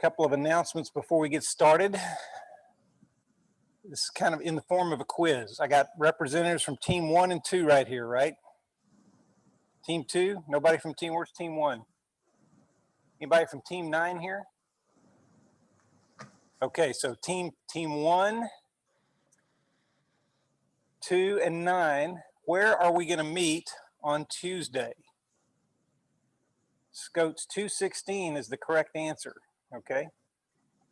couple of announcements before we get started. This is kind of in the form of a quiz. I got representatives from team 1 and 2 right here, right? Team 2, nobody from team, where's team 1? Anybody from team 9 here? Okay, so team 1, 2, and 9, where are we gonna meet on Tuesday? Scotes 216 is the correct answer, okay?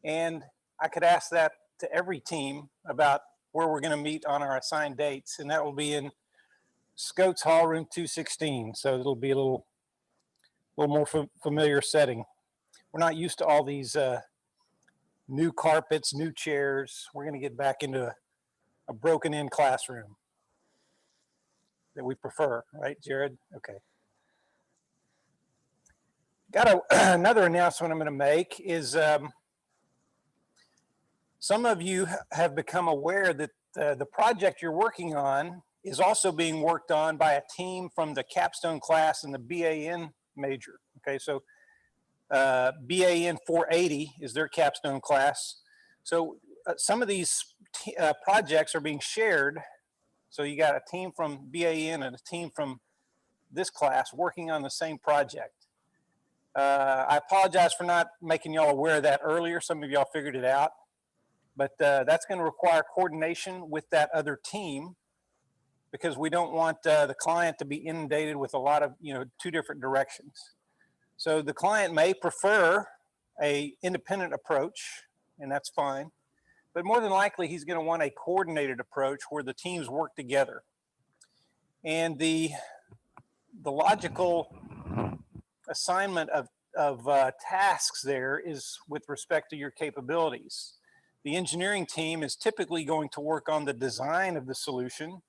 And I could ask that to every team about where we're gonna meet on our assigned dates, and that will be in Scotes Hall, room 216. So it'll be a little more familiar setting. We're not used to all these new carpets, new chairs. We're gonna get back into a broken in classroom that we prefer, right, Jared? Okay. Got another announcement I'm going to make is some of you have become aware that the project you're working on is also being worked on by a team from the capstone class and the BAN major. Okay, so AGSM440 is their capstone class. So some of these projects are being shared. So you got a team from BAN and a team from this class working on the same project. I apologize for not making y'all aware of that earlier. Some of y'all figured it out, but that's going to require coordination with that other team because we don't want the client to be inundated with a lot of, two different directions. So the client may prefer a independent approach, and that's fine, but more than likely he's going to want a coordinated approach where the teams work together. And the logical assignment of tasks there is with respect to your capabilities. The engineering team is typically going to work on the design of the solution,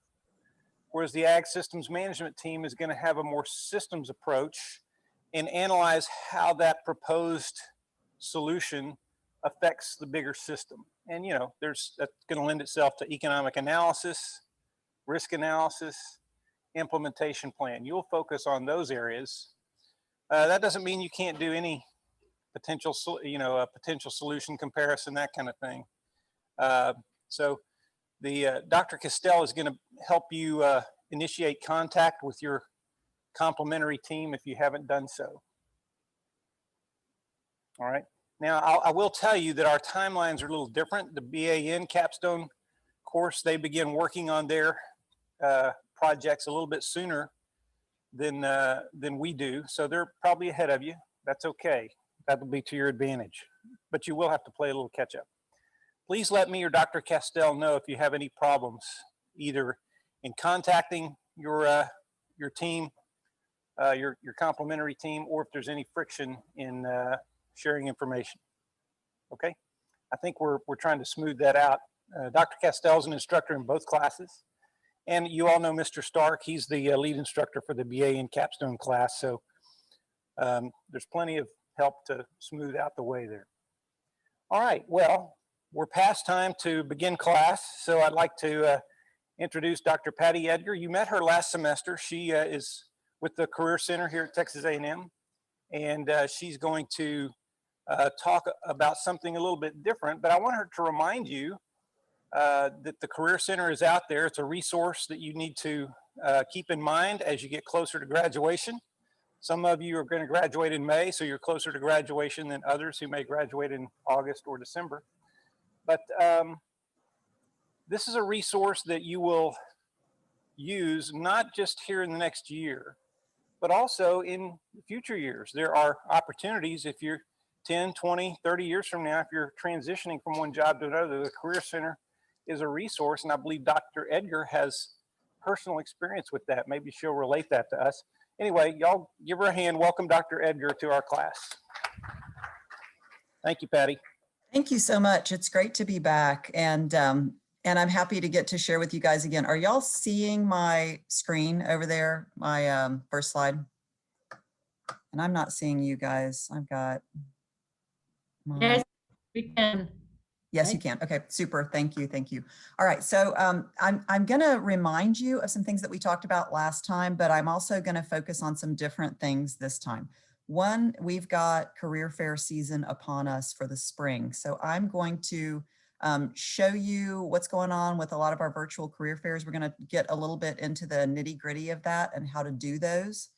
whereas the ag systems management team is going to have a more systems approach and analyze how that proposed solution affects the bigger system. And that's going to lend itself to economic analysis, risk analysis, implementation plan. You'll focus on those areas. That doesn't mean you can't do any potential, a potential solution comparison, that kind of thing. So the Dr. Castell is going to help you initiate contact with your complementary team if you haven't done so. All right. Now, I will tell you that our timelines are a little different. The BAN capstone course, they begin working on their projects a little bit sooner than we do. So they're probably ahead of you. That's okay. That'll be to your advantage. But you will have to play a little catch up. Please let me or Dr. Castell know if you have any problems, either in contacting your team, your complementary team, or if there's any friction in sharing information. Okay? I think we're trying to smooth that out. Dr. Castell is an instructor in both classes. And you all know Mr. Stark. He's the lead instructor for the BAN capstone class. So there's plenty of help to smooth out the way there. All right, well, we're past time to begin class. So I'd like to introduce Dr. Patti Edgar. You met her last semester. She is with the Career Center here at Texas A&M. And she's going to talk about something a little bit different. But I want her to remind you that the Career Center is out there. It's a resource that you need to keep in mind as you get closer to graduation. Some of you are going to graduate in May, so you're closer to graduation than others who may graduate in August or December. But this is a resource that you will use not just here in the next year, but also in future years. There are opportunities if you're 10, 20, 30 years from now, if you're transitioning from one job to another, the Career Center is a resource, and I believe Dr. Edgar has personal experience with that. Maybe she'll relate that to us. Anyway, y'all give her a hand. Welcome Dr. Edgar to our class. Thank you, Patti. Thank you so much. It's great to be back, and I'm happy to get to share with you guys again. Are y'all seeing my screen over there, my first slide? And I'm not seeing you guys. I've got my... Yes, we can. Yes, you can. Okay, super. Thank you. Thank you. All right. So I'm going to remind you of some things that we talked about last time, but I'm also going to focus on some different things this time. One, we've got career fair season upon us for the spring. So I'm going to show you what's going on with a lot of our virtual career fairs. We're going to get a little bit into the nitty gritty of that and how to do those.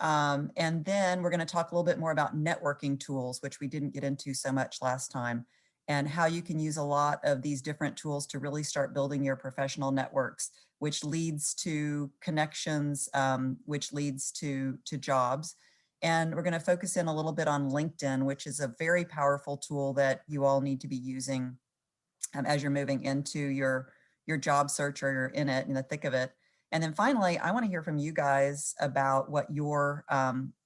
And then we're going to talk a little bit more about networking tools, which we didn't get into so much last time, and how you can use a lot of these different tools to really start building your professional networks, which leads to connections, which leads to jobs. And we're going to focus in a little bit on LinkedIn, which is a very powerful tool that you all need to be using as you're moving into your job search or you're in it, in the thick of it. And then finally, I want to hear from you guys about what your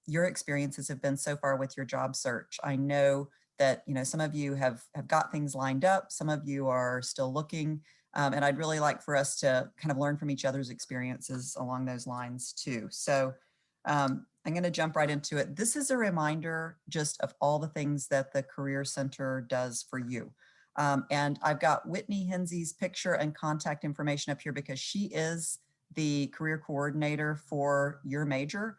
experiences have been so far with your job search. I know that, you know, some of you have got things lined up. Some of you are still looking. And I'd really like for us to kind of learn from each other's experiences along those lines too. So I'm going to jump right into it. This is a reminder just of all the things that the Career Center does for you. And I've got Whitney Hinsey's picture and contact information up here because she is the career coordinator for your major.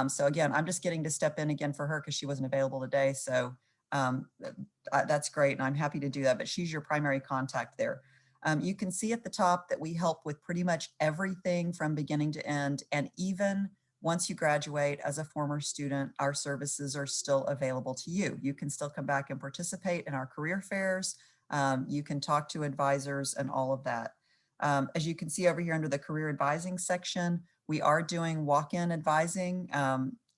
So again, I'm just getting to step in again for her because she wasn't available today. So that's great. And I'm happy to do that, but she's your primary contact there. You can see at the top that we help with pretty much everything from beginning to end. And even once you graduate as a former student, our services are still available to you. You can still come back and participate in our career fairs. You can talk to advisors and all of that. As you can see over here under the career advising section, we are doing walk-in advising,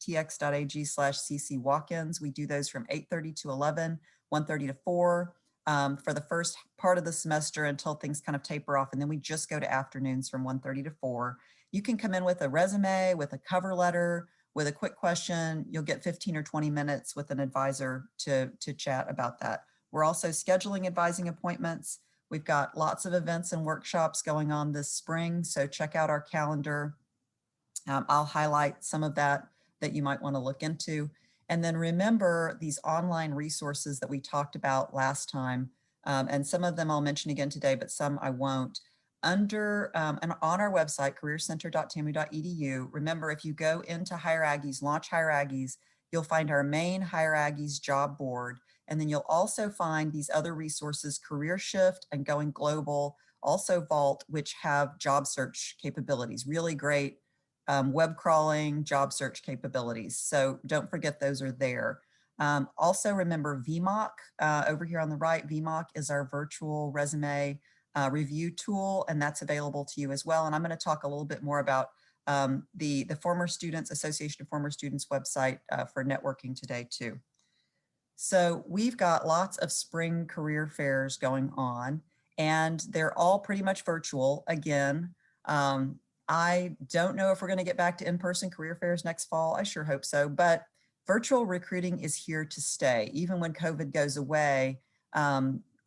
tx.ag/cc walk-ins. We do those from 8:30 to 11, 1:30 to 4 for the first part of the semester until things kind of taper off. And then we just go to afternoons from 1:30 to 4. You can come in with a resume, with a cover letter, with a quick question. You'll get 15 or 20 minutes with an advisor to chat about that. We're also scheduling advising appointments. We've got lots of events and workshops going on this spring, so check out our calendar. I'll highlight some of that you might want to look into. And then remember these online resources that we talked about last time, and some of them I'll mention again today, but some I won't. Under and on our website, careercenter.tamu.edu, remember if you go into Hire Aggies, launch Hire Aggies, you'll find our main Hire Aggies job board. And then you'll also find these other resources, Career Shift and Going Global, also Vault, which have job search capabilities, really great web crawling, job search capabilities. So don't forget those are there. Also remember VMOC over here on the right. VMOC is our virtual resume review tool, and that's available to you as well. And I'm going to talk a little bit more about the Former Students Association of Former Students website for networking today too. So we've got lots of spring career fairs going on, and they're all pretty much virtual. Again, I don't know if we're going to get back to in-person career fairs next fall. I sure hope so, but virtual recruiting is here to stay. Even when COVID goes away,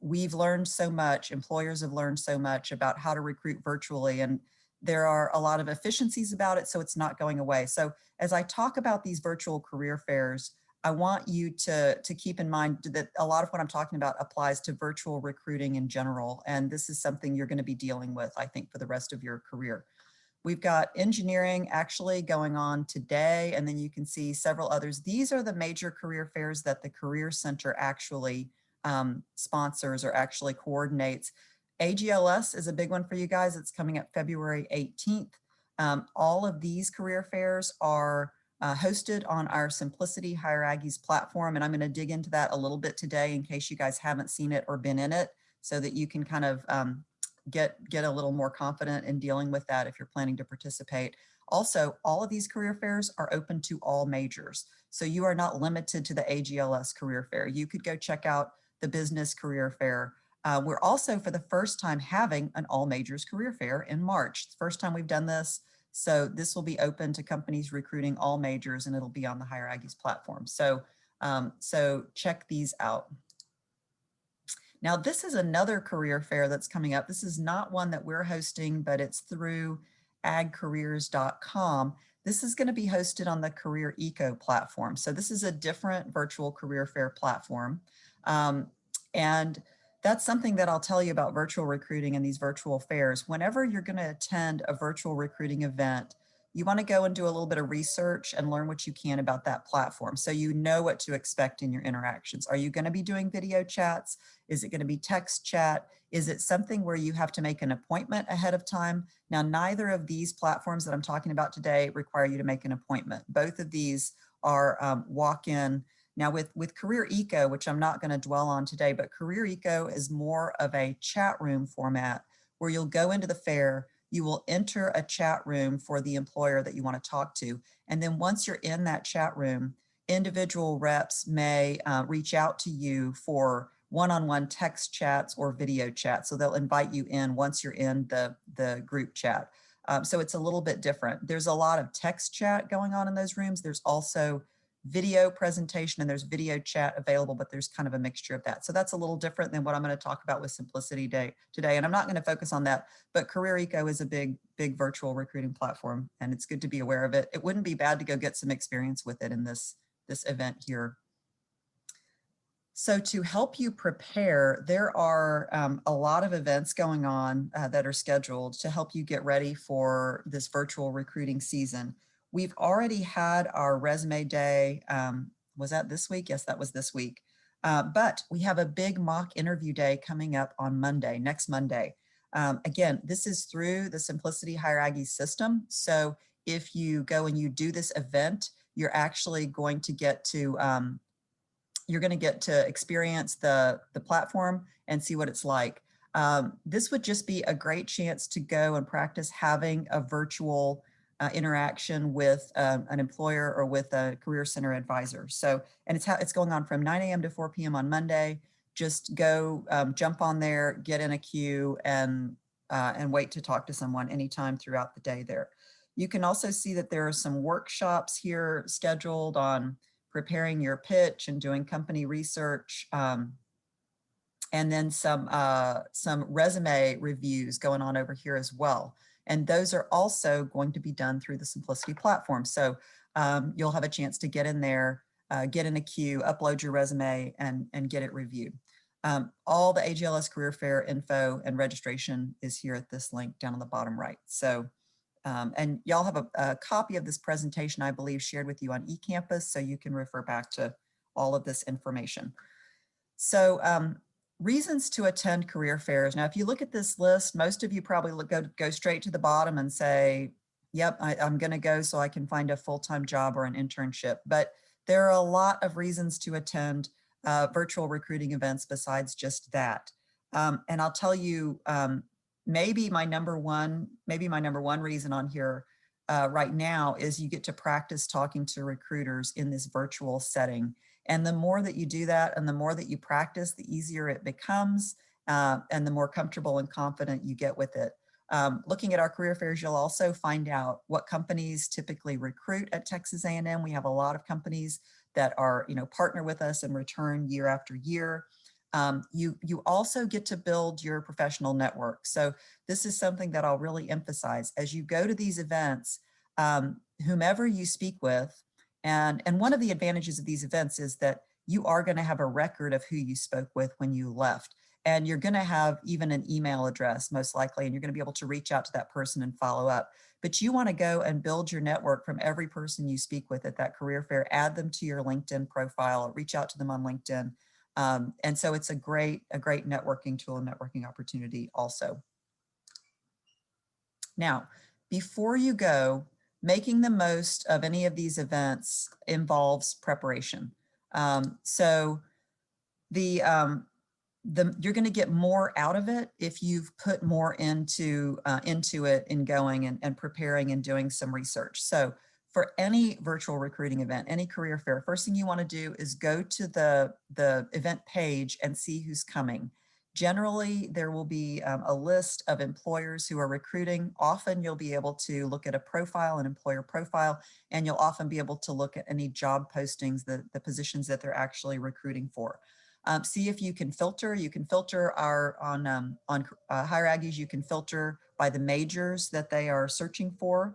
we've learned so much, employers have learned so much about how to recruit virtually, and there are a lot of efficiencies about it, so it's not going away. So as I talk about these virtual career fairs, I want you to keep in mind that a lot of what I'm talking about applies to virtual recruiting in general. And this is something you're going to be dealing with, I think, for the rest of your career. We've got engineering actually going on today, and then you can see several others. These are the major career fairs that the Career Center actually sponsors or actually coordinates. AGLS is a big one for you guys. It's coming up February 18th. All of these career fairs are hosted on our Simplicity Hire Aggies platform. And I'm going to dig into that a little bit today in case you guys haven't seen it or been in it, so that you can kind of get a little more confident in dealing with that if you're planning to participate. Also, all of these career fairs are open to all majors. So you are not limited to the AGLS career fair. You could go check out the business career fair. We're also, for the first time, having an all majors career fair in March. First time we've done this. So this will be open to companies recruiting all majors, and it'll be on the Hire Aggies platform. So, so check these out. Now, this is another career fair that's coming up. This is not one that we're hosting, but it's through agcareers.com. This is going to be hosted on the Career Eco platform. So this is a different virtual career fair platform. And that's something that I'll tell you about virtual recruiting and these virtual fairs. Whenever you're going to attend a virtual recruiting event, you want to go and do a little bit of research and learn what you can about that platform, so you know what to expect in your interactions. Are you going to be doing video chats? Is it going to be text chat? Is it something where you have to make an appointment ahead of time? Now, neither of these platforms that I'm talking about today require you to make an appointment. Both of these are walk-in. Now with Career Eco, which I'm not going to dwell on today, but Career Eco is more of a chat room format where you'll go into the fair, you will enter a chat room for the employer that you want to talk to. And then once you're in that chat room, individual reps may reach out to you for one-on-one text chats or video chats. So they'll invite you in once you're in the group chat. So it's a little bit different. There's a lot of text chat going on in those rooms. There's also video presentation and there's video chat available, but there's kind of a mixture of that. So that's a little different than what I'm going to talk about with Simplicity Day today. And I'm not going to focus on that, but Career Eco is a big virtual recruiting platform, and it's good to be aware of it. It wouldn't be bad to go get some experience with it in this event here. So to help you prepare, there are a lot of events going on that are scheduled to help you get ready for this virtual recruiting season. We've already had our resume day. Was that this week? Yes, that was this week. But we have a big mock interview day coming up on Monday, next Monday. Again, this is through the Simplicity Hire Aggies system. So if you go and you do this event, you're actually going to get to experience the platform and see what it's like. This would just be a great chance to go and practice having a virtual interaction with an employer or with a career center advisor. So, and it's going on from 9 a.m. to 4 p.m. on Monday. Just go jump on there, get in a queue, and wait to talk to someone anytime throughout the day there. You can also see that there are some workshops here scheduled on preparing your pitch and doing company research, and then some resume reviews going on over here as well. And those are also going to be done through the Simplicity platform. So you'll have a chance to get in there, get in a queue, upload your resume, and get it reviewed. All the AGLS Career Fair info and registration is here at this link down on the bottom right. So, and y'all have a copy of this presentation, I believe, shared with you on eCampus, so you can refer back to all of this information. So reasons to attend career fairs. Now, if you look at this list, most of you probably go straight to the bottom and say, yep, I'm going to go so I can find a full-time job or an internship. But there are a lot of reasons to attend virtual recruiting events besides just that. And I'll tell you, maybe my number one reason on here right now is you get to practice talking to recruiters in this virtual setting. And the more that you do that and the more that you practice, the easier it becomes and the more comfortable and confident you get with it. Looking at our career fairs, you'll also find out what companies typically recruit at Texas A&M. We have a lot of companies that are, partner with us and return year after year. You also get to build your professional network. So this is something that I'll really emphasize as you go to these events, whomever you speak with. And one of the advantages of these events is that you are going to have a record of who you spoke with when you left. And you're going to have even an email address, most likely, and you're going to be able to reach out to that person and follow up. But you want to go and build your network from every person you speak with at that career fair, add them to your LinkedIn profile, or reach out to them on LinkedIn. And so it's a great networking tool and networking opportunity also. Now, before you go, making the most of any of these events involves preparation. So you're going to get more out of it if you've put more into it in going and preparing and doing some research. So for any virtual recruiting event, any career fair, first thing you want to do is go to the event page and see who's coming. Generally, there will be a list of employers who are recruiting. Often you'll be able to look at a profile, an employer profile, and you'll often be able to look at any job postings, the positions that they're actually recruiting for. See if you can filter. You can filter on Hire Aggies. You can filter by the majors that they are searching for.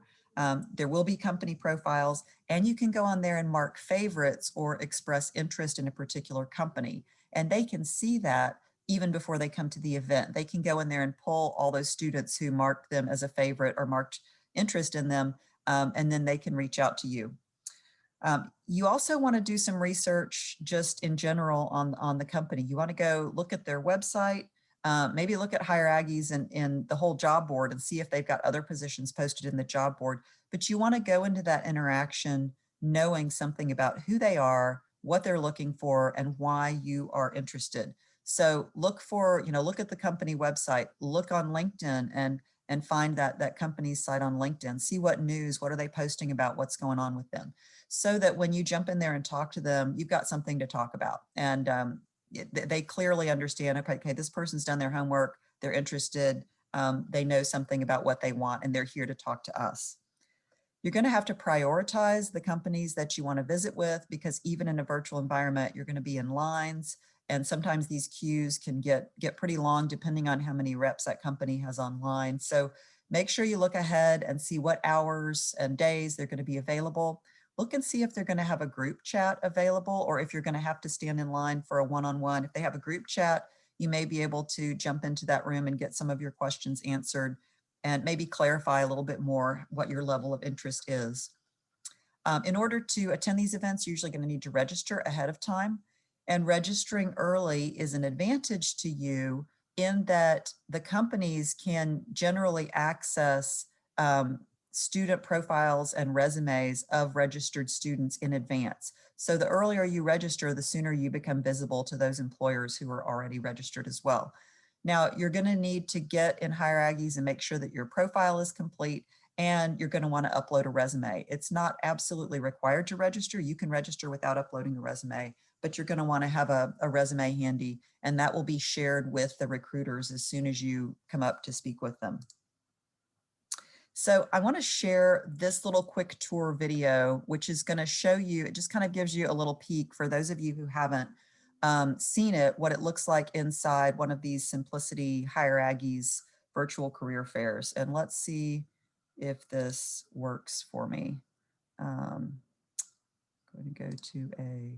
There will be company profiles, and you can go on there and mark favorites or express interest in a particular company. And they can see that even before they come to the event. They can go in there and pull all those students who marked them as a favorite or marked interest in them and then they can reach out to you. You also want to do some research just in general on the company. You want to go look at their website, maybe look at Hire Aggies and the whole job board and see if they've got other positions posted in the job board. But you want to go into that interaction knowing something about who they are, what they're looking for, and why you are interested. So look for, look at the company website, look on LinkedIn and find that company's site on LinkedIn, see what news, what are they posting about, what's going on with them, so that when you jump in there and talk to them, you've got something to talk about. And they clearly understand, okay, this person's done their homework, they're interested, they know something about what they want, and they're here to talk to us. You're going to have to prioritize the companies that you want to visit with, because even in a virtual environment, you're going to be in lines. And sometimes these queues can get pretty long depending on how many reps that company has online. So make sure you look ahead and see what hours and days they're going to be available. Look and see if they're going to have a group chat available, or if you're going to have to stand in line for a one-on-one. If they have a group chat, you may be able to jump into that room and get some of your questions answered and maybe clarify a little bit more what your level of interest is. In order to attend these events, you're usually going to need to register ahead of time. And registering early is an advantage to you in that the companies can generally access student profiles and resumes of registered students in advance. So the earlier you register, the sooner you become visible to those employers who are already registered as well. Now, you're going to need to get in Hire Aggies and make sure that your profile is complete, and you're going to want to upload a resume. It's not absolutely required to register. You can register without uploading a resume, but you're going to want to have a resume handy, and that will be shared with the recruiters as soon as you come up to speak with them. So I want to share this little quick tour video, which is going to show you, it just kind of gives you a little peek for those of you who haven't seen it, what it looks like inside one of these Simplicity Hire Aggies virtual career fairs. And let's see if this works for me. I'm going to go to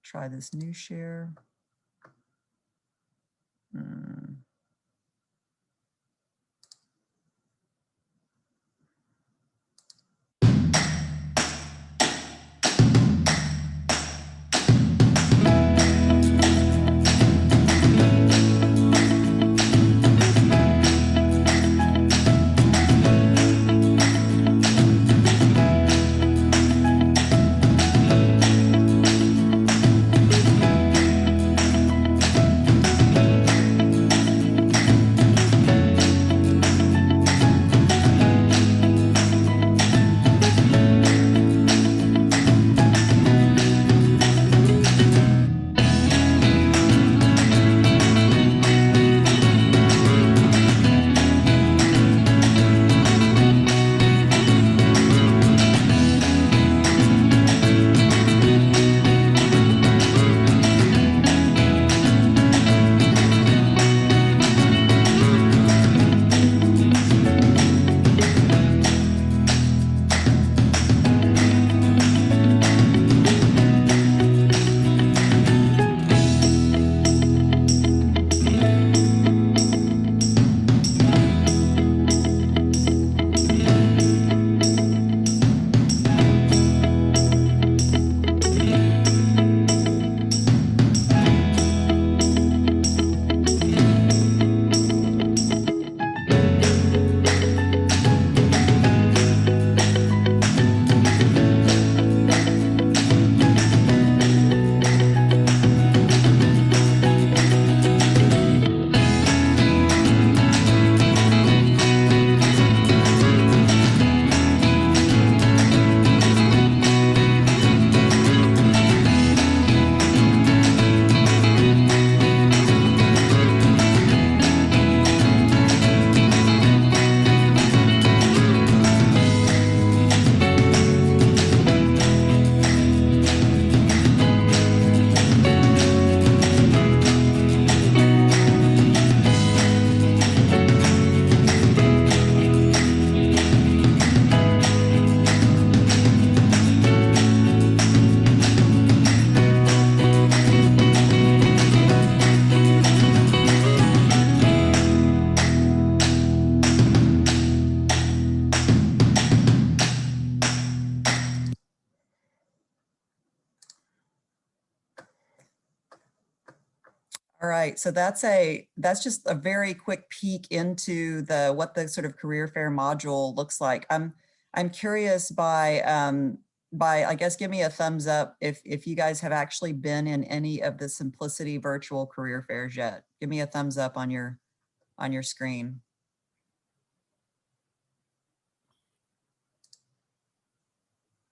try this new share. All right, so that's just a very quick peek into what the sort of career fair module looks like. I'm curious by I guess give me a thumbs up if you guys have actually been in any of the Simplicity virtual career fairs yet. Give me a thumbs up on your screen.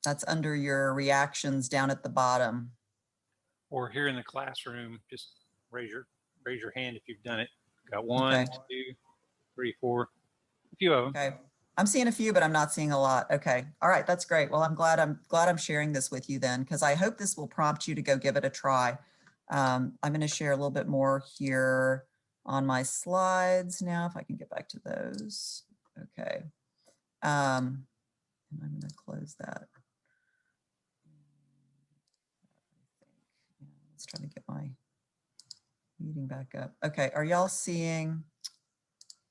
That's under your reactions down at the bottom. Or here in the classroom, just raise your hand if you've done it. Got one, Okay. 2, 3, 4, a few of them. Okay. I'm seeing a few, but I'm not seeing a lot. Okay. All right. That's great. Well, I'm glad I'm sharing this with you then, because I hope this will prompt you to go give it a try. I'm going to share a little bit more here on my slides now, if I can get back to those. Okay. And I'm going to close that. Let's try to get my meeting back up. Okay. Are y'all seeing?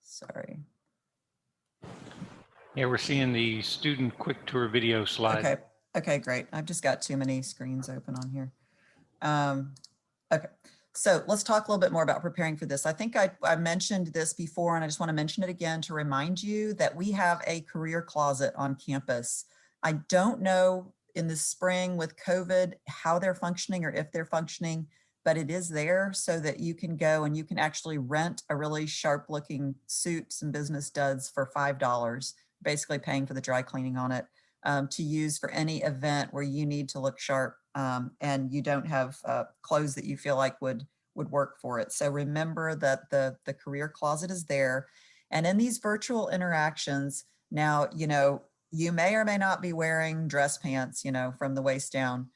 Sorry. Yeah, we're seeing the student quick tour video slide. Okay. Okay, great. I've just got too many screens open on here. Okay, so let's talk a little bit more about preparing for this. I think I mentioned this before, and I just want to mention it again to remind you that we have a career closet on campus. I don't know in the spring with COVID how they're functioning or if they're functioning, but it is there so that you can go and you can actually rent a really sharp looking suit, some business duds for $5, basically paying for the dry cleaning on it, to use for any event where you need to look sharp and you don't have clothes that you feel like would work for it. So remember that the career closet is there. And in these virtual interactions, now, you know, you may or may not be wearing dress pants, you know, from the waist down,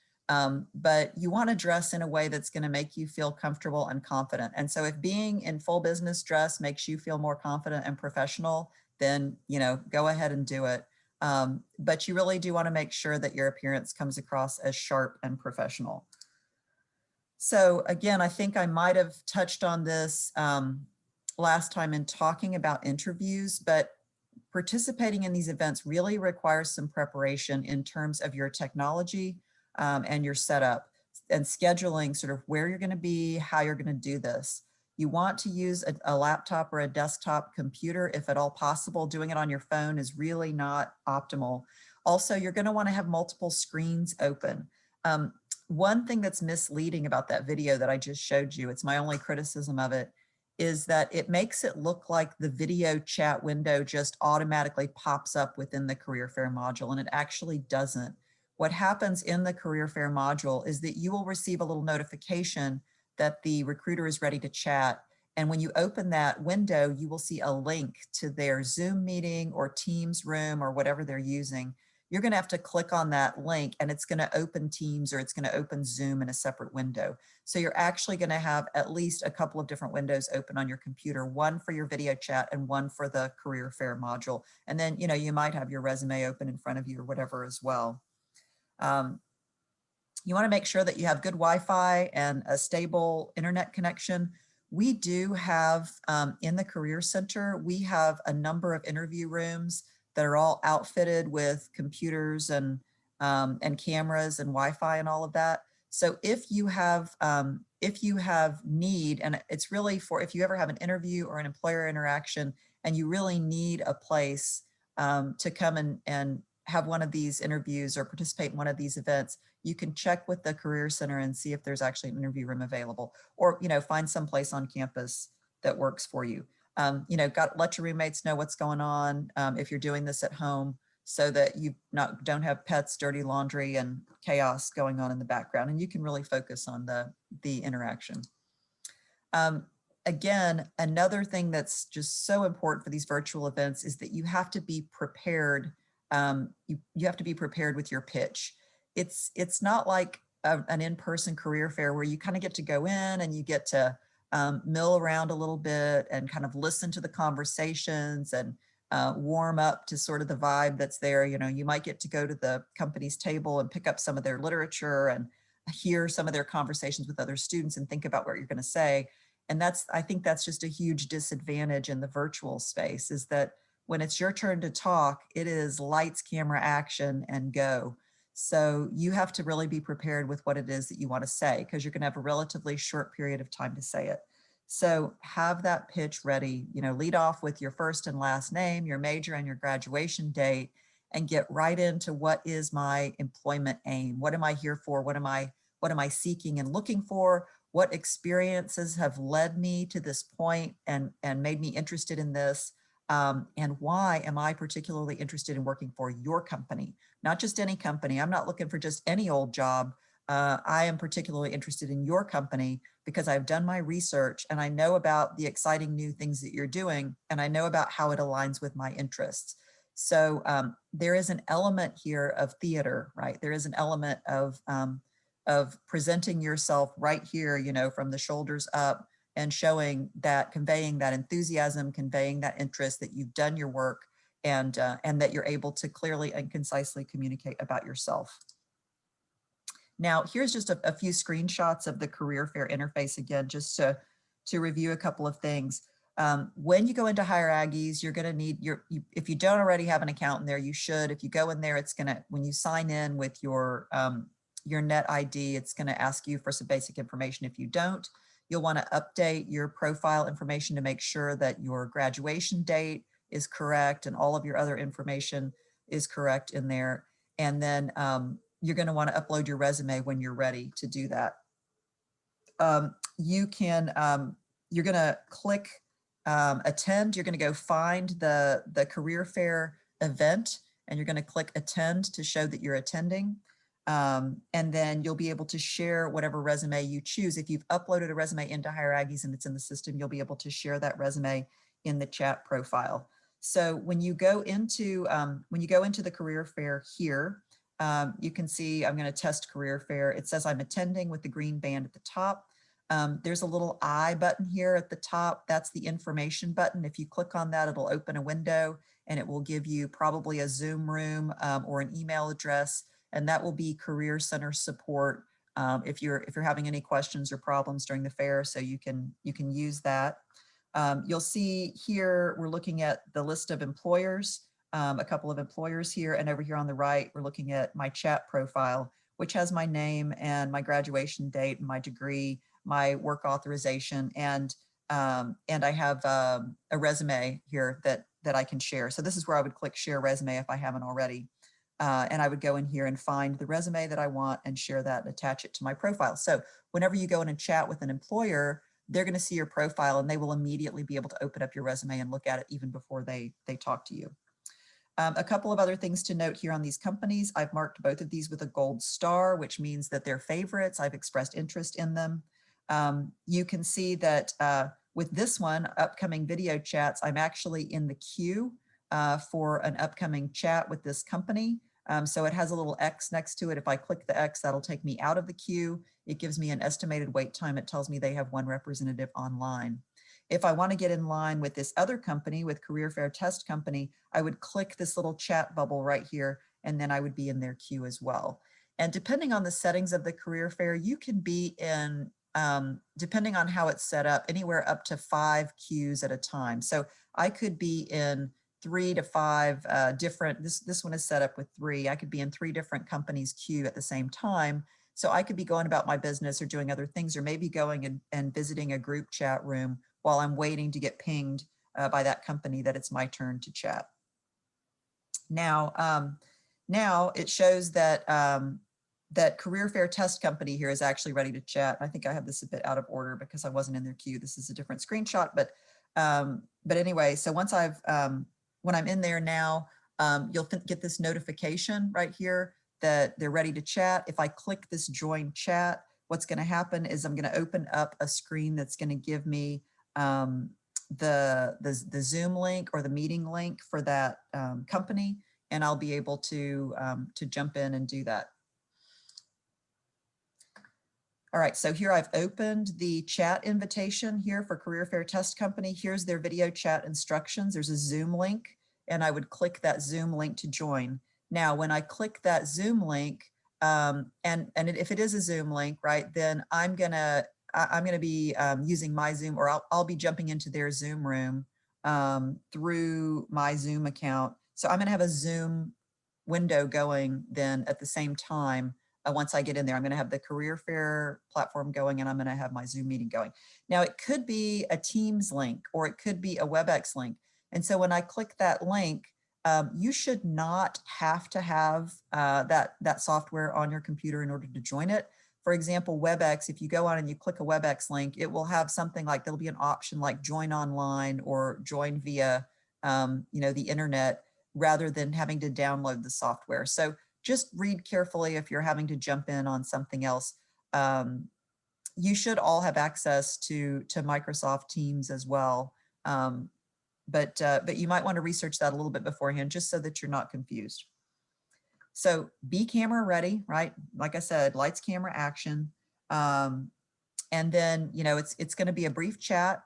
but you want to dress in a way that's going to make you feel comfortable and confident. And so if being in full business dress makes you feel more confident and professional, then, you know, go ahead and do it. But you really do want to make sure that your appearance comes across as sharp and professional. So again, I think I might have touched on this last time in talking about interviews, but participating in these events really requires some preparation in terms of your technology and your setup and scheduling sort of where you're going to be, how you're going to do this. You want to use a laptop or a desktop computer if at all possible. Doing it on your phone is really not optimal. Also, you're going to want to have multiple screens open. One thing that's misleading about that video that I just showed you, it's my only criticism of it, is that it makes it look like the video chat window just automatically pops up within the career fair module, and it actually doesn't. What happens in the career fair module is that you will receive a little notification that the recruiter is ready to chat. And when you open that window, you will see a link to their Zoom meeting or Teams room or whatever they're using. You're going to have to click on that link and it's going to open Teams or it's going to open Zoom in a separate window. So you're actually going to have at least a couple of different windows open on your computer, one for your video chat and one for the career fair module. And then, you know, you might have your resume open in front of you or whatever as well. You want to make sure that you have good Wi-Fi and a stable internet connection. We do have in the Career Center, we have a number of interview rooms that are all outfitted with computers and cameras and Wi-Fi and all of that. So if you have need, and it's really for if you ever have an interview or an employer interaction and you really need a place to come and have one of these interviews or participate in one of these events, you can check with the Career Center and see if there's actually an interview room available, or, you know, find some place on campus that works for you. You know, let your roommates know what's going on if you're doing this at home, so that you don't have pets, dirty laundry, and chaos going on in the background, and you can really focus on the interaction. Again, another thing that's just so important for these virtual events is that you have to be prepared. You have to be prepared with your pitch. It's not like an in-person career fair where you kind of get to go in and you get to mill around a little bit and kind of listen to the conversations and warm up to sort of the vibe that's there. You know, you might get to go to the company's table and pick up some of their literature and hear some of their conversations with other students and think about what you're going to say. And I think that's just a huge disadvantage in the virtual space, is that when it's your turn to talk, it is lights, camera, action, and go. So you have to really be prepared with what it is that you want to say, because you're going to have a relatively short period of time to say it. So have that pitch ready, you know, lead off with your first and last name, your major and your graduation date, and get right into what is my employment aim? What am I here for? What am I seeking and looking for? What experiences have led me to this point and made me interested in this? And why am I particularly interested in working for your company? Not just any company. I'm not looking for just any old job. I am particularly interested in your company because I've done my research and I know about the exciting new things that you're doing, and I know about how it aligns with my interests. So there is an element here of theater, right? There is an element of presenting yourself right here, you know, from the shoulders up, and showing that, conveying that enthusiasm, conveying that interest that you've done your work, and that you're able to clearly and concisely communicate about yourself. Now, here's just a few screenshots of the career fair interface again, just to review a couple of things. When you go into Hire Aggies, you're going to need if you don't already have an account in there, you should. If you go in there, it's going to, when you sign in with your net ID, it's going to ask you for some basic information. If you don't, you'll want to update your profile information to make sure that your graduation date is correct and all of your other information is correct in there. And then you're going to want to upload your resume when you're ready to do that. You're going to click attend. You're going to go find the career fair event, and you're going to click attend to show that you're attending. And then you'll be able to share whatever resume you choose. If you've uploaded a resume into Hire Aggies and it's in the system, you'll be able to share that resume in the chat profile. So when you go into the career fair here, you can see I'm going to test career fair. It says I'm attending with the green band at the top. There's a little I button here at the top. That's the information button. If you click on that, it'll open a window and it will give you probably a Zoom room or an email address, and that will be Career Center support if you're having any questions or problems during the fair. So you can use that. You'll see here we're looking at the list of employers. A couple of employers here, and over here on the right, we're looking at my chat profile, which has my name and my graduation date, my degree, my work authorization, and I have a resume here that I can share. So this is where I would click share resume if I haven't already. And I would go in here and find the resume that I want and share that and attach it to my profile. So whenever you go in and chat with an employer, they're going to see your profile and they will immediately be able to open up your resume and look at it even before they talk to you. A couple of other things to note here on these companies. I've marked both of these with a gold star, which means that they're favorites. I've expressed interest in them. You can see that with this one, upcoming video chats, I'm actually in the queue for an upcoming chat with this company. So it has a little X next to it. If I click the X, that'll take me out of the queue. It gives me an estimated wait time. It tells me they have one representative online. If I want to get in line with this other company, with Career Fair Test Company, I would click this little chat bubble right here, and then I would be in their queue as well. And depending on the settings of the career fair, you can be in, depending on how it's set up, anywhere up to 5 queues at a time. So I could be in 3 to 5 different, this one is set up with 3. I could be in 3 different companies' queue at the same time. So I could be going about my business or doing other things, or maybe going and visiting a group chat room while I'm waiting to get pinged by that company that it's my turn to chat. Now, now it shows that that Career Fair Test Company here is actually ready to chat. I think I have this a bit out of order because I wasn't in their queue. This is a different screenshot, but anyway, so once I've, when I'm in there now, you'll get this notification right here that they're ready to chat. If I click this join chat, what's going to happen is I'm going to open up a screen that's going to give me the Zoom link or the meeting link for that company, and I'll be able to jump in and do that. All right, so here I've opened the chat invitation here for Career Fair Test Company. Here's their video chat instructions. There's a Zoom link, and I would click that Zoom link to join. Now, when I click that Zoom link, if it is a Zoom link, right, then I'm gonna be using my Zoom, or I'll be jumping into their Zoom room through my Zoom account. So I'm gonna have a Zoom window going then at the same time. Once I get in there, I'm going to have the career fair platform going, and I'm going to have my Zoom meeting going. Now, it could be a Teams link, or it could be a WebEx link. And so when I click that link, you should not have to have that software on your computer in order to join it. For example, WebEx, if you go on and you click a WebEx link, it will have something like, there'll be an option like join online or join via the internet, rather than having to download the software. So just read carefully if you're having to jump in on something else. You should all have access to Microsoft Teams as well. But you might want to research that a little bit beforehand, just so that you're not confused. So be camera ready, right? Like I said, lights, camera, action. And then, it's going to be a brief chat.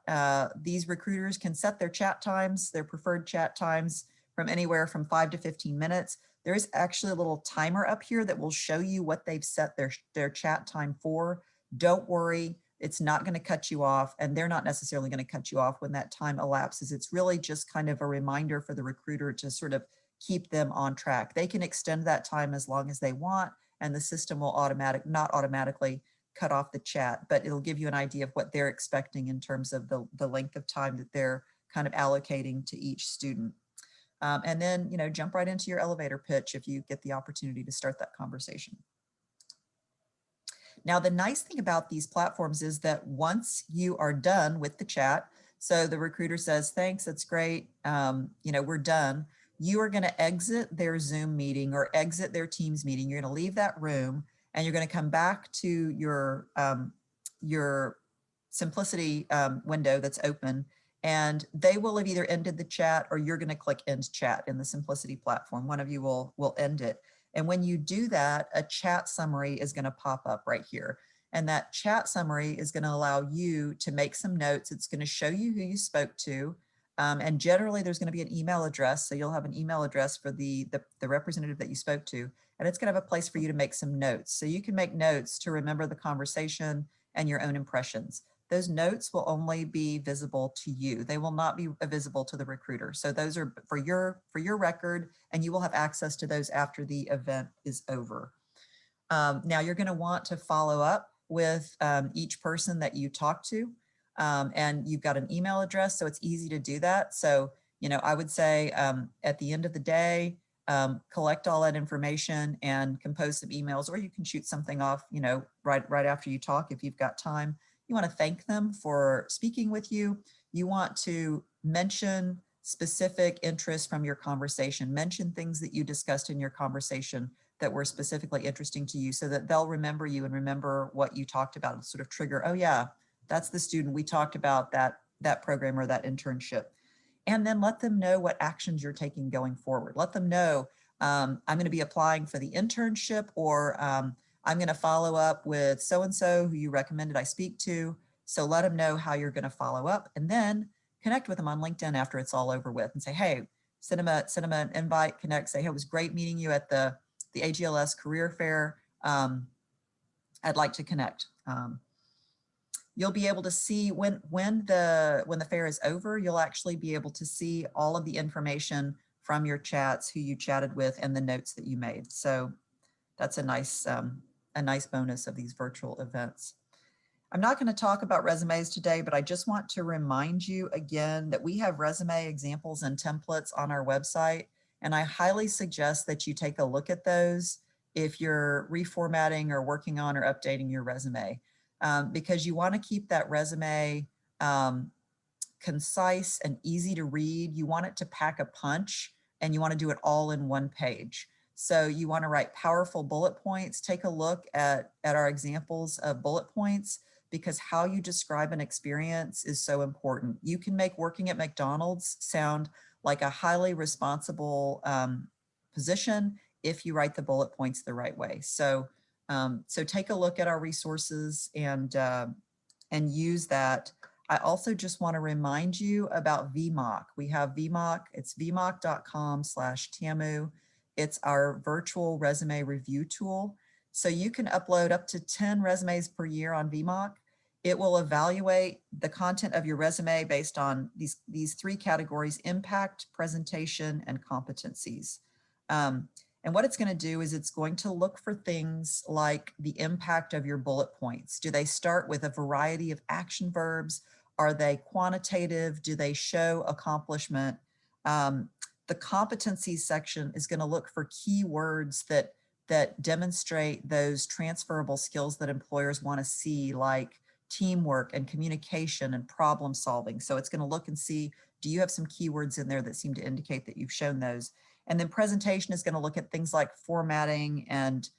These recruiters can set their chat times, their preferred chat times, from anywhere from 5 to 15 minutes. There is actually a little timer up here that will show you what they've set their chat time for. Don't worry, it's not going to cut you off, and they're not necessarily going to cut you off when that time elapses. It's really just kind of a reminder for the recruiter to sort of keep them on track. They can extend that time as long as they want, and the system will not automatically cut off the chat, but it'll give you an idea of what they're expecting in terms of the length of time that they're kind of allocating to each student. And then, jump right into your elevator pitch if you get the opportunity to start that conversation. Now, the nice thing about these platforms is that once you are done with the chat, so the recruiter says, thanks, that's great, we're done, you are going to exit their Zoom meeting or exit their Teams meeting. You're going to leave that room, and you're going to come back to your Simplicity window that's open, and they will have either ended the chat, or you're going to click end chat in the Simplicity platform. One of you will end it. And when you do that, a chat summary is going to pop up right here. And that chat summary is going to allow you to make some notes. It's going to show you who you spoke to. And generally there's going to be an email address. So you'll have an email address for the representative that you spoke to. And it's going to have a place for you to make some notes. So you can make notes to remember the conversation and your own impressions. Those notes will only be visible to you. They will not be visible to the recruiter. So those are for your record, and you will have access to those after the event is over. Now you're going to want to follow up with each person that you talk to, and you've got an email address, so it's easy to do that. So, I would say at the end of the day, collect all that information and compose some emails, or you can shoot something off, right after you talk if you've got time. You want to thank them for speaking with you. You want to mention specific interests from your conversation, mention things that you discussed in your conversation that were specifically interesting to you, so that they'll remember you and remember what you talked about and sort of trigger, oh yeah, that's the student we talked about, that program or that internship. And then let them know what actions you're taking going forward. Let them know, I'm going to be applying for the internship, or I'm going to follow up with so-and-so who you recommended I speak to. So let them know how you're going to follow up, and then connect with them on LinkedIn after it's all over with and say, hey, send them an invite, connect, say, hey, it was great meeting you at the AGLS career fair. I'd like to connect. You'll be able to see when the fair is over, you'll actually be able to see all of the information from your chats, who you chatted with, and the notes that you made. So that's a nice bonus of these virtual events. I'm not going to talk about resumes today, but I just want to remind you again that we have resume examples and templates on our website, and I highly suggest that you take a look at those if you're reformatting or working on or updating your resume, because you want to keep that resume concise and easy to read. You want it to pack a punch, and you want to do it all in one page. So you want to write powerful bullet points. Take a look at our examples of bullet points, because how you describe an experience is so important. You can make working at McDonald's sound like a highly responsible position if you write the bullet points the right way. So, so take a look at our resources and use that. I also just want to remind you about VMOC. We have VMOC. It's vmoc.com/TAMU. It's our virtual resume review tool. So you can upload up to 10 resumes per year on VMOC. It will evaluate the content of your resume based on these three categories: impact, presentation, and competencies. And what it's going to do is it's going to look for things like the impact of your bullet points. Do they start with a variety of action verbs? Are they quantitative? Do they show accomplishment? The competencies section is going to look for keywords that demonstrate those transferable skills that employers want to see, like teamwork and communication and problem solving. So it's going to look and see, do you have some keywords in there that seem to indicate that you've shown those? And then presentation is going to look at things like formatting and